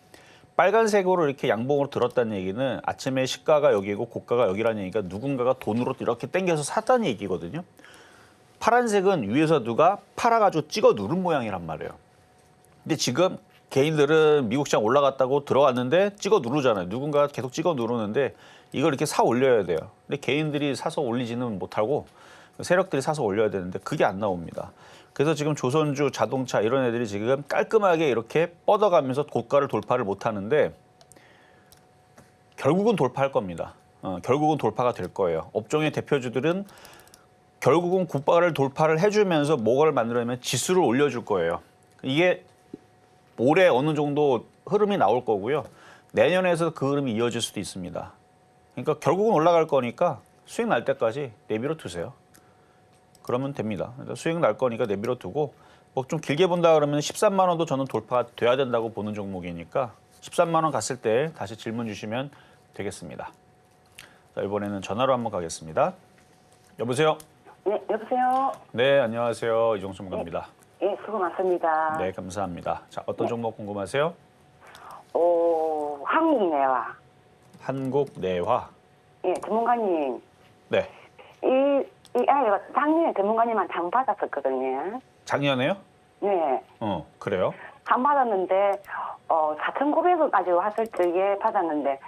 빨간색으로 이렇게 양봉으로 들었다는 얘기는 아침에 시가가 여기고 고가가 여기라는 얘기가 누군가가 돈으로 이렇게 땡겨서 샀다는 얘기거든요. 파란색은 위에서 누가 팔아가지고 찍어 누른 모양이란 말이에요. 근데 지금 개인들은 미국 시장 올라갔다고 들어갔는데 찍어 누르잖아요. 누군가가 계속 찍어 누르는데 이걸 이렇게 사 올려야 돼요. 근데 개인들이 사서 올리지는 못하고 세력들이 사서 올려야 되는데 그게 안 나옵니다. 그래서 지금 조선주, 자동차 이런 애들이 지금 깔끔하게 이렇게 뻗어가면서 고가를 돌파를 못하는데 결국은 돌파할 겁니다. 결국은 돌파가 될 거예요. 업종의 대표주들은 결국은 고가를 돌파를 해주면서 뭐를 만들어내면 지수를 올려줄 거예요. 이게 올해 어느 정도 흐름이 나올 거고요. 내년에서 그 흐름이 이어질 수도 있습니다. 그러니까 결국은 올라갈 거니까 수익 날 때까지 내비로 두세요. 그러면 됩니다. 수익 날 거니까 내비로 두고 뭐 좀 길게 본다 그러면 13만 원도 저는 돌파가 돼야 된다고 보는 종목이니까 13만 원 갔을 때 다시 질문 주시면 되겠습니다. 자, 이번에는 전화로 한번 가겠습니다. 여보세요? 네, 여보세요? 네, 안녕하세요. 이종수 전문가입니다. 예, 수고 많습니다. 네, 감사합니다. 자, 어떤 종목 궁금하세요? 한국내화. 한국내화. 예, 전문가님. 네. 이 아이가 작년에 전문가님한테 장 받았었거든요. 작년에요? 네. 그래요? 장 받았는데, 4,900원까지 왔을 적에 받았는데,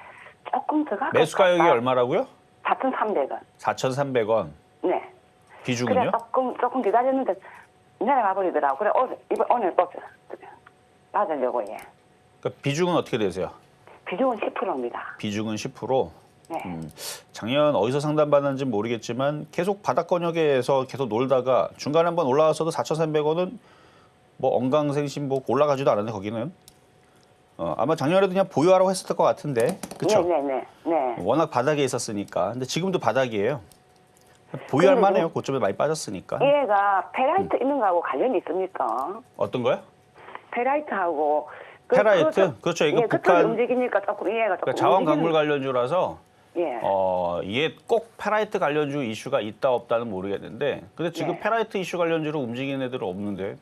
조금 더 가깝다. 매수 가격이 얼마라고요? 4,300원. 4,300원. 네. 비중은요? 그래, 조금 기다렸는데, 내려가 버리더라고. 그래, 오늘 꼭 받으려고, 예. 그러니까 비중은 어떻게 되세요? 비중은 10%입니다. 비중은 10%. 네. 작년 어디서 상담받았는지 모르겠지만 계속 바닥권역에서 계속 놀다가 중간에 한번 올라와서도 4,300원은 뭐 언강생심복 올라가지도 않았는데 거기는 아마 작년에도 그냥 보유하라고 했었을 것 같은데 그렇죠? 네. 워낙 바닥에 있었으니까. 근데 지금도 바닥이에요. 보유할 근데 만해요. 고점에 많이 빠졌으니까. 얘가 페라이트 있는 거하고 관련이 있습니까? 어떤 거요? 페라이트하고 페라이트? 그렇죠. 이거 그쪽이 북한 움직이니까 조금 이해가 조금 그러니까 자원광물 관련주라서 예. 이게 꼭 페라이트 관련주 이슈가 있다 없다는 모르겠는데 근데 지금 네. 페라이트 이슈 관련주로 움직이는 애들은 없는데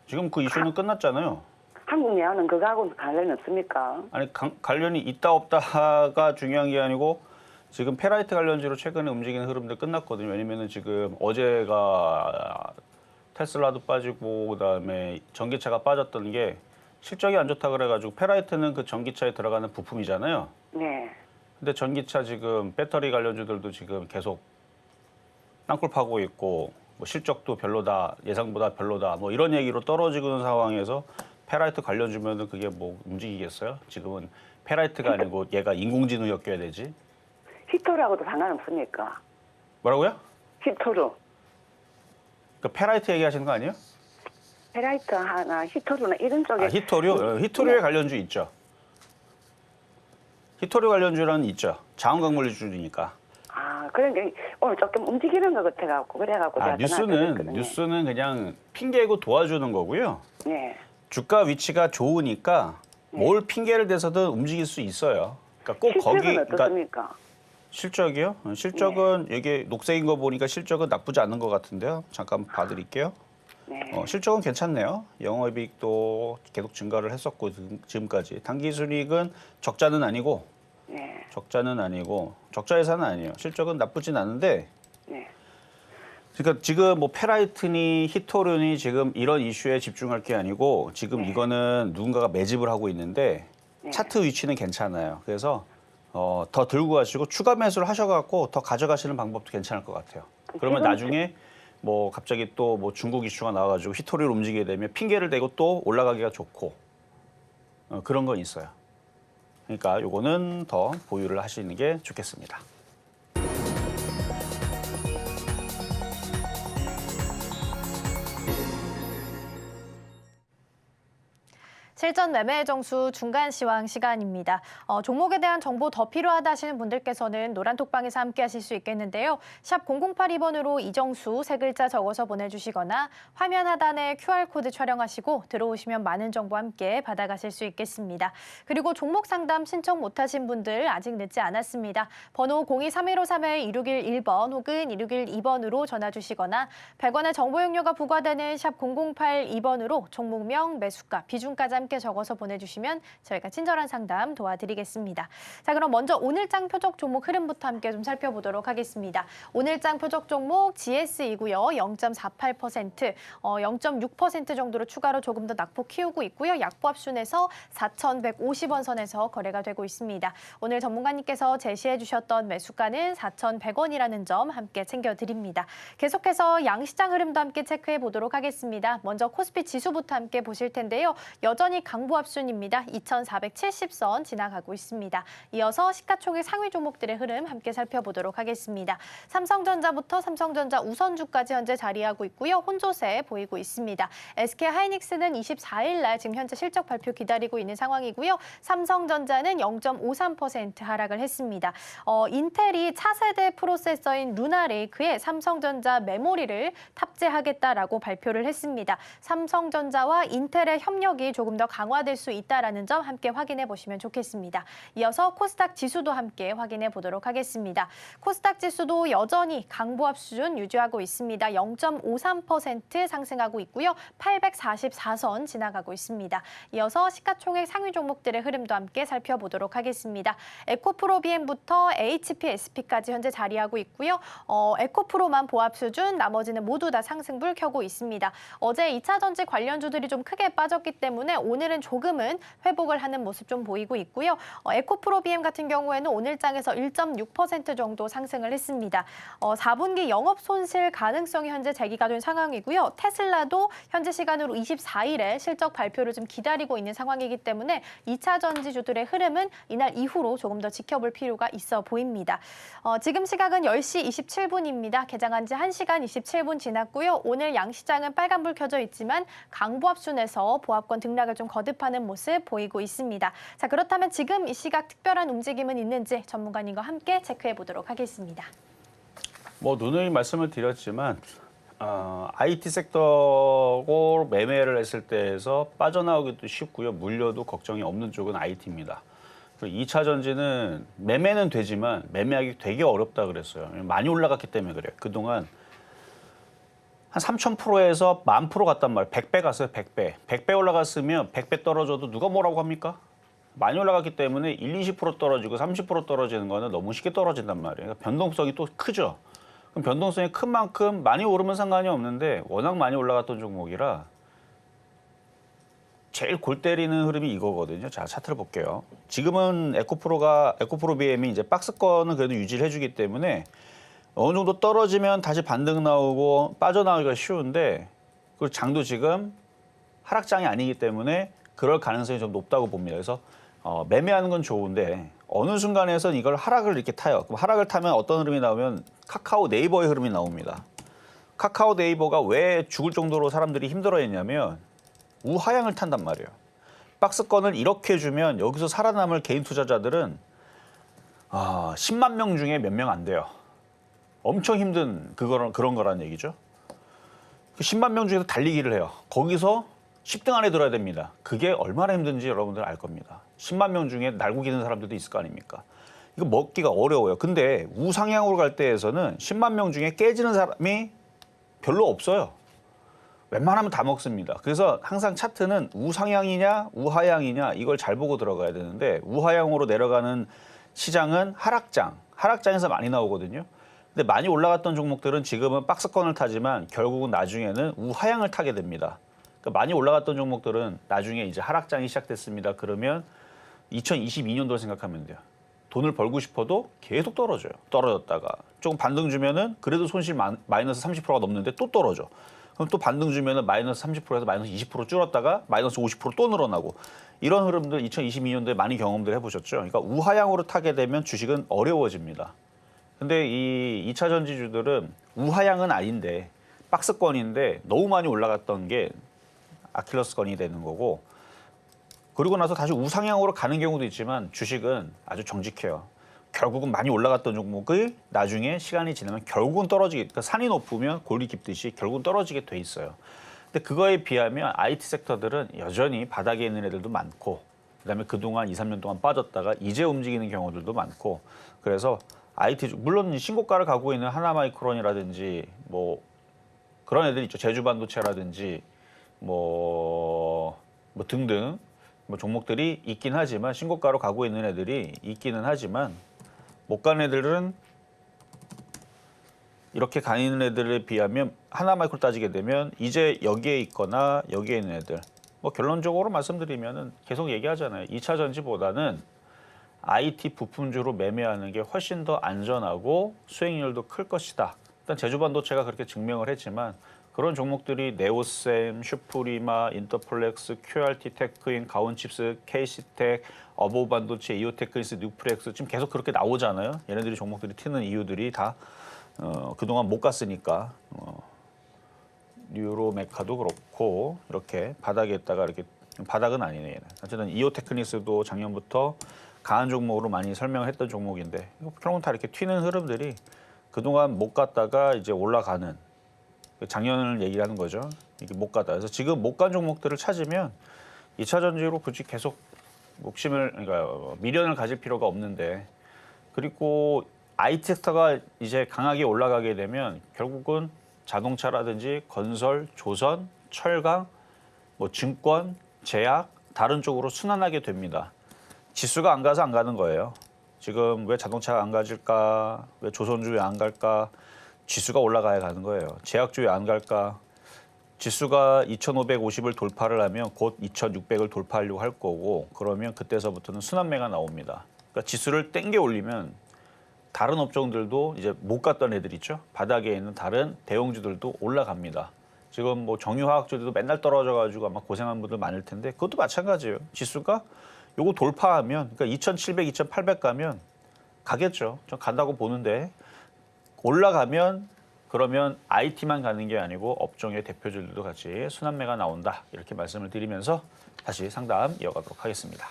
지금 그 이슈는 끝났잖아요. 한국 내화는 그거하고는 관련이 없습니까? 아니 관련이 있다 없다가 중요한 게 아니고 지금 페라이트 관련주로 최근에 움직이는 흐름들 끝났거든요. 왜냐면은 지금 어제가 테슬라도 빠지고 그다음에 전기차가 빠졌던 게 실적이 안 좋다 그래가지고 페라이트는 그 전기차에 들어가는 부품이잖아요. 네. 근데 전기차 지금 배터리 관련주들도 지금 계속 땅굴 파고 있고 뭐 실적도 별로다, 예상보다 별로다, 뭐 이런 얘기로 떨어지고 있는 상황에서 페라이트 관련주면은 그게 뭐 움직이겠어요? 지금은 페라이트가 아니고 얘가 인공지능이 엮여야 되지. 히토르하고도 상관없습니까? 뭐라고요? 히토르. 그 페라이트 얘기하시는 거 아니에요? 페라이트 하나, 히토르나 이런 쪽에 아, 히토류? 히토류에 네. 관련주 있죠. 히토류 관련주라는 있죠. 자원광물주니까. 그러니까 오늘 조금 움직이는 것 같아갖고 그래갖고 제가 뉴스는 그냥 핑계고 도와주는 거고요. 네. 주가 위치가 좋으니까 뭘 핑계를 대서든 움직일 수 있어요. 그러니까 꼭 거기 실적은 그러니까 어떻습니까? 실적이요? 실적은 이게 녹색인 거 보니까 실적은 나쁘지 않은 것 같은데요. 잠깐 봐드릴게요. 네. 실적은 괜찮네요. 영업이익도 계속 증가를 했었고 지금까지 당기순이익은 적자는 아니고 네. 적자 예산은 아니에요. 실적은 나쁘진 않은데 네. 그러니까 지금 뭐 페라이트니 히토류니 지금 이런 이슈에 집중할 게 아니고 지금 이거는 누군가가 매집을 하고 있는데 차트 위치는 괜찮아요. 그래서 더 들고 가시고 추가 매수를 하셔갖고 더 가져가시는 방법도 괜찮을 것 같아요. 그러면 나중에 뭐 갑자기 또 뭐 중국 이슈가 나와가지고 히토리를 움직이게 되면 핑계를 대고 또 올라가기가 좋고 그런 건 있어요. 그러니까 요거는 더 보유를 하시는 게 좋겠습니다. 실전 매매 정수 중간 시황 시간입니다. 종목에 대한 정보 더 필요하다 하시는 분들께서는 노란톡방에서 함께 하실 수 있겠는데요. 샵 0082번으로 이정수 세 글자 적어서 보내주시거나 화면 하단에 QR코드 촬영하시고 들어오시면 많은 정보 함께 받아가실 수 있겠습니다. 그리고 종목 상담 신청 못하신 분들 아직 늦지 않았습니다. 번호 023153-2611번 혹은 2612번으로 전화 주시거나 100원의 정보 용료가 부과되는 샵 0082번으로 종목명, 매수가, 비중까지 함께 적어서 보내주시면 저희가 친절한 상담 도와드리겠습니다. 자, 그럼 먼저 오늘장 표적 종목 흐름부터 함께 좀 살펴보도록 하겠습니다. 오늘장 표적 종목 GS이고요. 0.48%, 0.6% 정도로 추가로 조금 더 낙폭 키우고 있고요. 약보합순에서 4,150원 선에서 거래가 되고 있습니다. 오늘 전문가님께서 제시해 주셨던 매수가는 4,100원이라는 점 함께 챙겨드립니다. 계속해서 양시장 흐름도 함께 체크해 보도록 하겠습니다. 먼저 코스피 지수부터 함께 보실 텐데요. 여전히 강보합순입니다. 2,470선 지나가고 있습니다. 이어서 시가총액 상위 종목들의 흐름 함께 살펴보도록 하겠습니다. 삼성전자부터 삼성전자 우선주까지 현재 자리하고 있고요. 혼조세 보이고 있습니다. SK하이닉스는 24일 날 지금 현재 실적 발표 기다리고 있는 상황이고요. 삼성전자는 0.53% 하락을 했습니다. 인텔이 차세대 프로세서인 루나레이크에 삼성전자 메모리를 탑재하겠다라고 발표를 했습니다. 삼성전자와 인텔의 협력이 조금 더 강화될 수 있다는 점 함께 확인해 보시면 좋겠습니다. 이어서 코스닥 지수도 함께 확인해 보도록 하겠습니다. 코스닥 지수도 여전히 강보합 수준 유지하고 있습니다. 0.53% 상승하고 있고요. 844선 지나가고 있습니다. 이어서 시가총액 상위 종목들의 흐름도 함께 살펴보도록 하겠습니다. 에코프로비엠부터 HPSP까지 현재 자리하고 있고요. 에코프로만 보합 수준, 나머지는 모두 다 상승불 켜고 있습니다. 어제 2차 전지 관련주들이 좀 크게 빠졌기 때문에 오늘은 조금은 회복을 하는 모습 좀 보이고 있고요. 에코프로비엠 같은 경우에는 오늘장에서 1.6% 정도 상승을 했습니다. 4분기 영업 손실 가능성이 현재 제기가 된 상황이고요. 테슬라도 현재 시간으로 24일에 실적 발표를 좀 기다리고 있는 상황이기 때문에 2차 전지주들의 흐름은 이날 이후로 조금 더 지켜볼 필요가 있어 보입니다. 지금 시각은 10시 27분입니다. 개장한 지 1시간 27분 지났고요. 오늘 양시장은 빨간불 켜져 있지만 강보합순에서 보합권 등락을 좀 거듭하는 모습 보이고 있습니다. 자, 그렇다면 지금 이 시각 특별한 움직임은 있는지 전문가님과 함께 체크해 보도록 하겠습니다. 누누이 말씀을 드렸지만 IT 섹터고 매매를 했을 때에서 빠져나오기도 쉽고요. 물려도 걱정이 없는 쪽은 IT입니다. 2차 전지는 매매는 되지만 매매하기 되게 어렵다 그랬어요. 많이 올라갔기 때문에 그래요. 그동안 한 3,000%에서 10,000% 갔단 말이에요. 100배 갔어요. 100배. 100배 올라갔으면 100배 떨어져도 누가 뭐라고 합니까? 많이 올라갔기 때문에 20% 떨어지고 30% 떨어지는 거는 너무 쉽게 떨어진단 말이에요. 그러니까 변동성이 또 크죠. 그럼 변동성이 큰 만큼 많이 오르면 상관이 없는데 워낙 많이 올라갔던 종목이라 제일 골 때리는 흐름이 이거거든요. 자, 차트를 볼게요. 지금은 에코프로비엠이 이제 박스권은 그래도 유지를 해주기 때문에 어느 정도 떨어지면 다시 반등 나오고 빠져나오기가 쉬운데 그리고 장도 지금 하락장이 아니기 때문에 그럴 가능성이 좀 높다고 봅니다. 그래서 매매하는 건 좋은데 어느 순간에선 이걸 하락을 이렇게 타요. 그럼 하락을 타면 어떤 흐름이 나오면 카카오 네이버의 흐름이 나옵니다. 카카오 네이버가 왜 죽을 정도로 사람들이 힘들어했냐면 우하향을 탄단 말이에요. 박스권을 이렇게 주면 여기서 살아남을 개인 투자자들은 10만 명 중에 몇 명 안 돼요. 엄청 힘든 그런 거라는 얘기죠. 10만 명 중에서 달리기를 해요. 거기서 10등 안에 들어야 됩니다. 그게 얼마나 힘든지 여러분들 알 겁니다. 10만 명 중에 날고 기는 사람들도 있을 거 아닙니까? 이거 먹기가 어려워요. 근데 우상향으로 갈 때에서는 10만 명 중에 깨지는 사람이 별로 없어요. 웬만하면 다 먹습니다. 그래서 항상 차트는 우상향이냐 우하향이냐 이걸 잘 보고 들어가야 되는데 우하향으로 내려가는 시장은 하락장에서 많이 나오거든요. 근데 많이 올라갔던 종목들은 지금은 박스권을 타지만 결국은 나중에는 우하향을 타게 됩니다. 그러니까 많이 올라갔던 종목들은 나중에 이제 하락장이 시작됐습니다. 그러면 2022년도를 생각하면 돼요. 돈을 벌고 싶어도 계속 떨어져요. 떨어졌다가 조금 반등 주면은 그래도 손실 마이너스 30%가 넘는데 또 떨어져. 그럼 또 반등 주면은 마이너스 30%에서 마이너스 20% 줄었다가 마이너스 50% 또 늘어나고 이런 흐름들 2022년도에 많이 경험들 해보셨죠. 그러니까 우하향으로 타게 되면 주식은 어려워집니다. 근데 이 2차 전지주들은 우하향은 아닌데 박스권인데 너무 많이 올라갔던 게 아킬러스건이 되는 거고 그리고 나서 다시 우상향으로 가는 경우도 있지만 주식은 아주 정직해요. 결국은 많이 올라갔던 종목이 나중에 시간이 지나면 결국은 떨어지게, 그러니까 산이 높으면 골이 깊듯이 결국은 떨어지게 돼 있어요. 근데 그거에 비하면 IT 섹터들은 여전히 바닥에 있는 애들도 많고, 그다음에 그동안 2, 3년 동안 빠졌다가 이제 움직이는 경우들도 많고, 그래서 IT, 물론 신고가를 가고 있는 하나마이크론이라든지 뭐 그런 애들 있죠. 제주반도체라든지 뭐 등등 뭐 종목들이 있긴 하지만, 신고가로 가고 있는 애들이 있기는 하지만, 못 가는 애들은 이렇게 가는 애들에 비하면 하나마이크로 따지게 되면 이제 여기에 있거나 여기에 있는 애들, 뭐 결론적으로 말씀드리면은 계속 얘기하잖아요. 2차 전지보다는 IT 부품주로 매매하는 게 훨씬 더 안전하고 수익률도 클 것이다. 일단 제주반도체가 그렇게 증명을 했지만, 그런 종목들이 네오셈, 슈프리마, 인터플렉스, QRT 테크인, 가온칩스, KC텍, 어보반도체, 이오테크니스, 뉴프렉스 지금 계속 그렇게 나오잖아요. 얘네들이 종목들이 튀는 이유들이 다 그동안 못 갔으니까. 뉴로메카도 그렇고 이렇게 바닥에 있다가 이렇게, 바닥은 아니네 얘는. 어쨌든 이오테크니스도 작년부터 강한 종목으로 많이 설명을 했던 종목인데, 결국은 다 이렇게 튀는 흐름들이 그동안 못 갔다가 이제 올라가는, 작년을 얘기하는 거죠. 이게 못 가다. 그래서 지금 못 간 종목들을 찾으면 2차 전지로 굳이 계속 그러니까 미련을 가질 필요가 없는데, 그리고 IT 섹터가 이제 강하게 올라가게 되면 결국은 자동차라든지 건설, 조선, 철강, 뭐 증권, 제약, 다른 쪽으로 순환하게 됩니다. 지수가 안 가서 안 가는 거예요. 지금 왜 자동차가 안 가질까? 왜 조선주 왜 안 갈까? 지수가 올라가야 가는 거예요. 제약주 왜 안 갈까? 지수가 2,550을 돌파를 하면 곧 2,600을 돌파하려고 할 거고, 그러면 그때서부터는 순환매가 나옵니다. 그러니까 지수를 땡겨 올리면 다른 업종들도 이제 못 갔던 애들 있죠. 바닥에 있는 다른 대형주들도 올라갑니다. 지금 뭐 정유화학주들도 맨날 떨어져가지고 아마 고생한 분들 많을 텐데, 그것도 마찬가지예요. 지수가 요거 돌파하면, 그러니까 2,700, 2,800 가면 가겠죠. 전 간다고 보는데, 올라가면 그러면 IT만 가는 게 아니고 업종의 대표주들도 같이 순환매가 나온다. 이렇게 말씀을 드리면서 다시 상담 이어가도록 하겠습니다.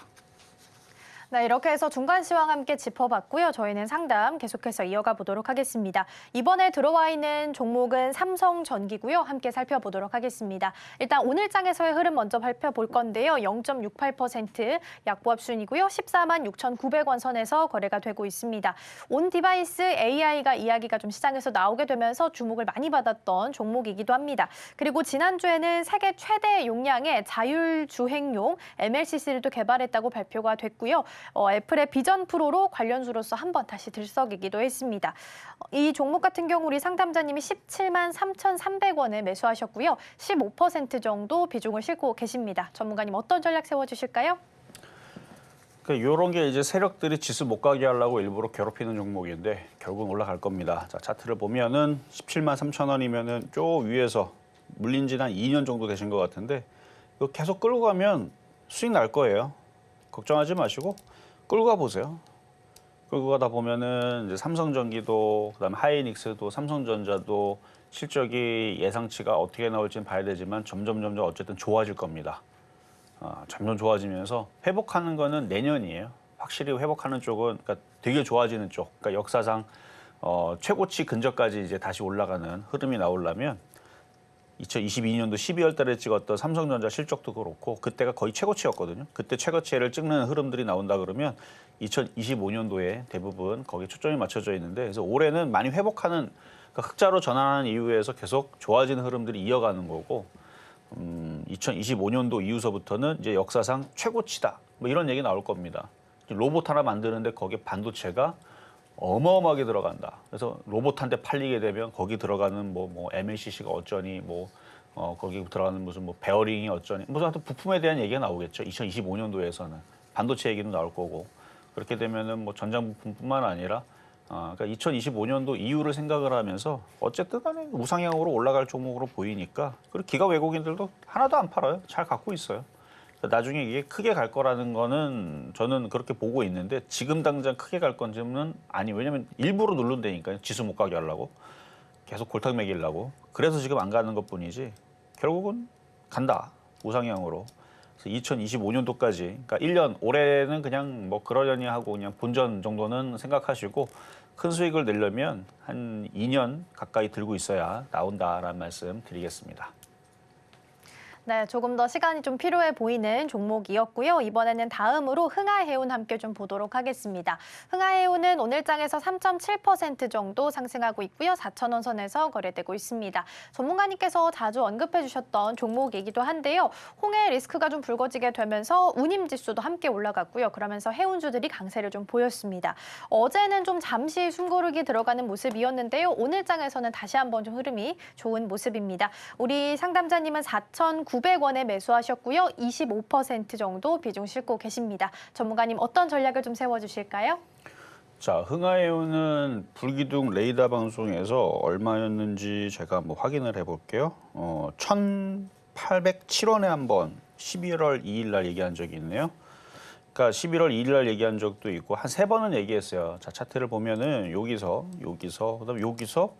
네, 이렇게 해서 중간 시황 함께 짚어봤고요. 저희는 상담 계속해서 이어가 보도록 하겠습니다. 이번에 들어와 있는 종목은 삼성전기고요. 함께 살펴보도록 하겠습니다. 일단 오늘 장에서의 흐름 먼저 살펴볼 건데요. 0.68% 약보합 순이고요. 14만 6,900원 선에서 거래가 되고 있습니다. 온 디바이스 AI가 이야기가 좀 시장에서 나오게 되면서 주목을 많이 받았던 종목이기도 합니다. 그리고 지난주에는 세계 최대 용량의 자율주행용 MLCC를 또 개발했다고 발표가 됐고요. 애플의 비전 프로로 관련주로서 한번 다시 들썩이기도 했습니다. 이 종목 같은 경우 우리 상담자님이 17만 3,300원에 매수하셨고요. 15% 정도 비중을 싣고 계십니다. 전문가님 어떤 전략 세워주실까요? 그러니까 이런 게 이제 세력들이 지수 못 가게 하려고 일부러 괴롭히는 종목인데 결국은 올라갈 겁니다. 자, 차트를 보면은 17만 3,000원이면은 저 위에서 물린 지는 한 2년 정도 되신 것 같은데, 이거 계속 끌고 가면 수익 날 거예요. 걱정하지 마시고 끌고 가 보세요. 끌고 가다 보면은 이제 삼성전기도, 그다음에 하이닉스도, 삼성전자도 실적이 예상치가 어떻게 나올지는 봐야 되지만 점점 어쨌든 좋아질 겁니다. 점점 좋아지면서 회복하는 거는 내년이에요. 확실히 회복하는 쪽은, 그러니까 되게 좋아지는 쪽, 그러니까 역사상 최고치 근저까지 이제 다시 올라가는 흐름이 나오려면 2022년도 12월 달에 찍었던 삼성전자 실적도 그렇고 그때가 거의 최고치였거든요. 그때 최고치를 찍는 흐름들이 나온다 그러면 2025년도에 대부분 거기에 초점이 맞춰져 있는데, 그래서 올해는 많이 회복하는, 그러니까 흑자로 전환하는 이후에서 계속 좋아지는 흐름들이 이어가는 거고, 2025년도 이후서부터는 이제 역사상 최고치다. 뭐 이런 얘기 나올 겁니다. 로봇 하나 만드는데 거기에 반도체가 어마어마하게 들어간다. 그래서 로봇 한 대 팔리게 되면 거기 들어가는 뭐 MLCC가 어쩌니, 거기 들어가는 무슨 베어링이 어쩌니, 하여튼 부품에 대한 얘기가 나오겠죠. 2025년도에서는 반도체 얘기도 나올 거고, 그렇게 되면은 전장 부품뿐만 아니라 그러니까 2025년도 이후를 생각을 하면서 어쨌든 간에 우상향으로 올라갈 종목으로 보이니까, 그리고 기가 외국인들도 하나도 안 팔아요. 잘 갖고 있어요. 나중에 이게 크게 갈 거라는 거는 저는 그렇게 보고 있는데, 지금 당장 크게 갈 건지는 아니. 왜냐면 일부러 누른다니까요. 지수 못 가게 하려고. 계속 골탕 먹이려고. 그래서 지금 안 가는 것뿐이지 결국은 간다. 우상향으로. 그래서 2025년도까지, 그러니까 1년, 올해는 그냥 뭐 그러려니 하고 그냥 본전 정도는 생각하시고 큰 수익을 내려면 한 2년 가까이 들고 있어야 나온다라는 말씀 드리겠습니다. 네, 조금 더 시간이 좀 필요해 보이는 종목이었고요. 이번에는 다음으로 흥하해운 함께 좀 보도록 하겠습니다. 흥하해운은 오늘 장에서 3.7% 정도 상승하고 있고요. 4,000원 선에서 거래되고 있습니다. 전문가님께서 자주 언급해 주셨던 종목이기도 한데요. 홍해 리스크가 좀 불거지게 되면서 운임지수도 함께 올라갔고요. 그러면서 해운주들이 강세를 좀 보였습니다. 어제는 좀 잠시 숨고르기 들어가는 모습이었는데요. 오늘 장에서는 다시 한번 좀 흐름이 좋은 모습입니다. 우리 상담자님은 4,900원에 매수하셨고요. 25% 정도 비중 싣고 계십니다. 전문가님 어떤 전략을 좀 세워주실까요? 자, 흥하해운은 불기둥 레이더 방송에서 얼마였는지 제가 한번 확인을 해볼게요. 1,807원에 한번 11월 2일 날 얘기한 적이 있네요. 그러니까 11월 2일 날 얘기한 적도 있고 한 3번은 얘기했어요. 자, 차트를 보면은 여기서, 그다음에 여기서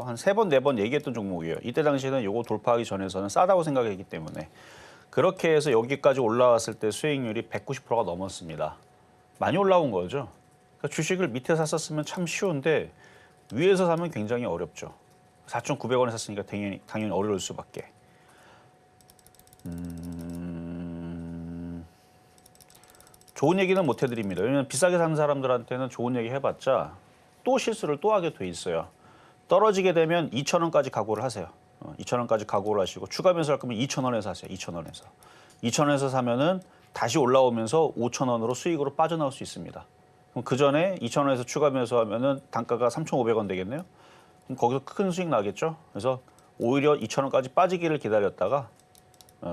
한 3번, 4번 얘기했던 종목이에요. 이때 당시에는 요거 돌파하기 전에서는 싸다고 생각했기 때문에 그렇게 해서 여기까지 올라왔을 때 수익률이 190%가 넘었습니다. 많이 올라온 거죠. 그러니까 주식을 밑에 샀었으면 참 쉬운데 위에서 사면 굉장히 어렵죠. 4,900원에 샀으니까 당연히 어려울 수밖에. 좋은 얘기는 못 해드립니다. 왜냐하면 비싸게 사는 사람들한테는 좋은 얘기 해봤자 또 실수를 또 하게 돼 있어요. 떨어지게 되면 2,000원까지 각오를 하세요. 2,000원까지 각오를 하시고 추가 매수할 거면 2,000원에서 하세요. 2,000원에서. 2,000원에서 사면은 다시 올라오면서 5,000원으로 수익으로 빠져나올 수 있습니다. 그럼 그 전에 2,000원에서 추가 매수하면은 단가가 3,500원 되겠네요. 그럼 거기서 큰 수익 나겠죠. 그래서 오히려 2,000원까지 빠지기를 기다렸다가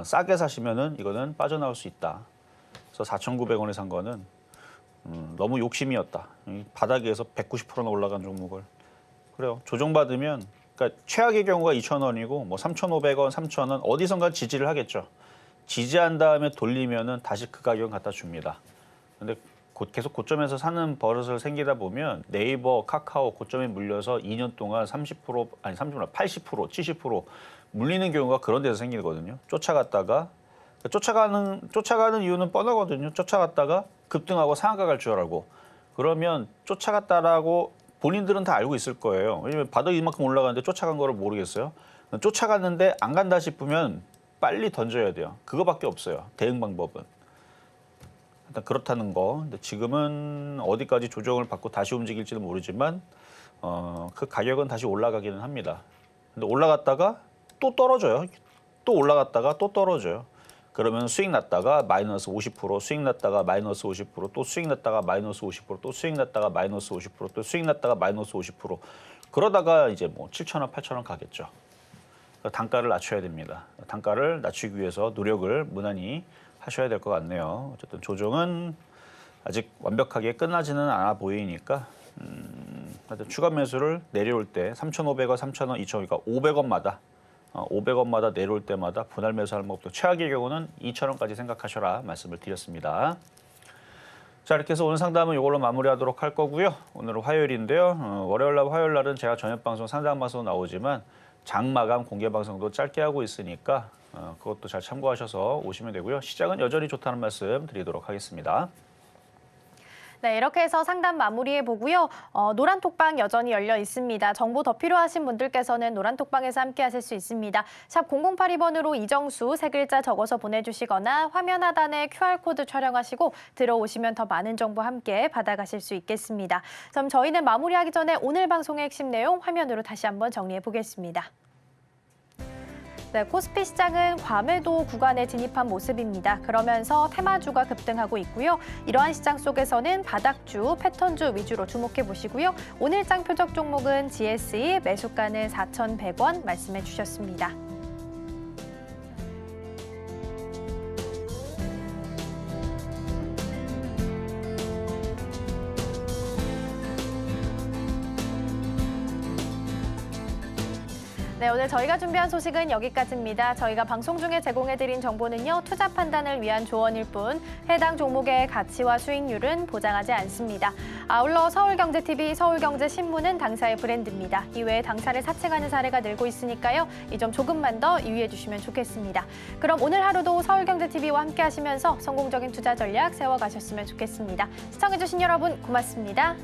싸게 사시면은 이거는 빠져나올 수 있다. 그래서 4,900원에 산 거는 너무 욕심이었다. 바닥에서 190%나 올라간 종목을. 그래요. 조정받으면, 그러니까 최악의 경우가 2,000원이고 뭐 3,500원, 3,000원 어디선가 지지를 하겠죠. 지지한 다음에 돌리면은 다시 그 가격 갖다 줍니다. 근데 계속 고점에서 사는 버릇을 생기다 보면 네이버, 카카오 고점에 물려서 2년 동안 30%, 아니 30%, 80%, 70% 물리는 경우가 그런 데서 생기거든요. 쫓아가는 이유는 뻔하거든요. 쫓아갔다가 급등하고 상한가 갈 줄 알고. 그러면 쫓아갔다라고 본인들은 다 알고 있을 거예요. 왜냐면 바닥이 이만큼 올라가는데 쫓아간 거를 모르겠어요. 쫓아갔는데 안 간다 싶으면 빨리 던져야 돼요. 그거밖에 없어요. 대응 방법은. 일단 그렇다는 거. 근데 지금은 어디까지 조정을 받고 다시 움직일지는 모르지만 그 가격은 다시 올라가기는 합니다. 근데 올라갔다가 또 떨어져요. 또 올라갔다가 또 떨어져요. 그러면 수익 났다가 마이너스 50%, 수익 났다가 마이너스 50%, 또 수익 났다가 마이너스 50%, 또 수익 났다가 마이너스 50%, 또 수익 났다가 마이너스 50%. 그러다가 이제 뭐 7,000원, 8,000원 가겠죠. 단가를 낮춰야 됩니다. 단가를 낮추기 위해서 노력을 무난히 하셔야 될 것 같네요. 어쨌든 조정은 아직 완벽하게 끝나지는 않아 보이니까 하여튼 추가 매수를 내려올 때 3,500원, 3,000원, 2,000원, 그러니까 500원마다 500원마다 내려올 때마다 분할 매수하는 것도 최악의 경우는 2,000원까지 생각하셔라 말씀을 드렸습니다. 자, 이렇게 해서 오늘 상담은 이걸로 마무리하도록 할 거고요. 오늘은 화요일인데요. 월요일 날, 화요일 날은 제가 저녁 방송, 상담 방송 나오지만 장마감 공개 방송도 짧게 하고 있으니까 그것도 잘 참고하셔서 오시면 되고요. 시장은 여전히 좋다는 말씀 드리도록 하겠습니다. 네, 이렇게 해서 상담 마무리해 보고요. 노란 톡방 여전히 열려 있습니다. 정보 더 필요하신 분들께서는 노란 톡방에서 함께 하실 수 있습니다. 샵 0082번으로 이정수 3글자 적어서 보내주시거나 화면 하단에 QR코드 촬영하시고 들어오시면 더 많은 정보 함께 받아가실 수 있겠습니다. 그럼 저희는 마무리하기 전에 오늘 방송의 핵심 내용 화면으로 다시 한번 정리해 보겠습니다. 네, 코스피 시장은 과매도 구간에 진입한 모습입니다. 그러면서 테마주가 급등하고 있고요. 이러한 시장 속에서는 바닥주, 패턴주 위주로 주목해 보시고요. 오늘장 표적 종목은 GSE, 매수가는 4,100원 말씀해 주셨습니다. 네, 네, 오늘 저희가 준비한 소식은 여기까지입니다. 저희가 방송 중에 제공해드린 정보는요, 투자 판단을 위한 조언일 뿐 해당 종목의 가치와 수익률은 보장하지 않습니다. 아울러 서울경제TV, 서울경제신문은 당사의 브랜드입니다. 이외에 당사를 사칭하는 사례가 늘고 있으니까요. 이 점 조금만 더 유의해 주시면 좋겠습니다. 그럼 오늘 하루도 서울경제TV와 함께 하시면서 성공적인 투자 전략 세워가셨으면 좋겠습니다. 시청해주신 여러분 고맙습니다.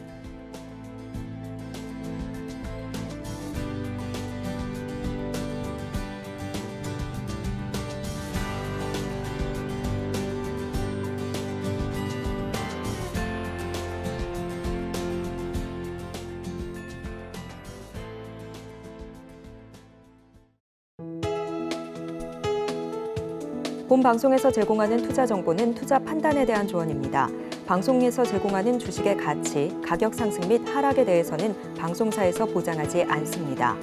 본 방송에서 제공하는 투자 정보는 투자 판단에 대한 조언입니다. 방송에서 제공하는 주식의 가치, 가격 상승 및 하락에 대해서는 방송사에서 보장하지 않습니다.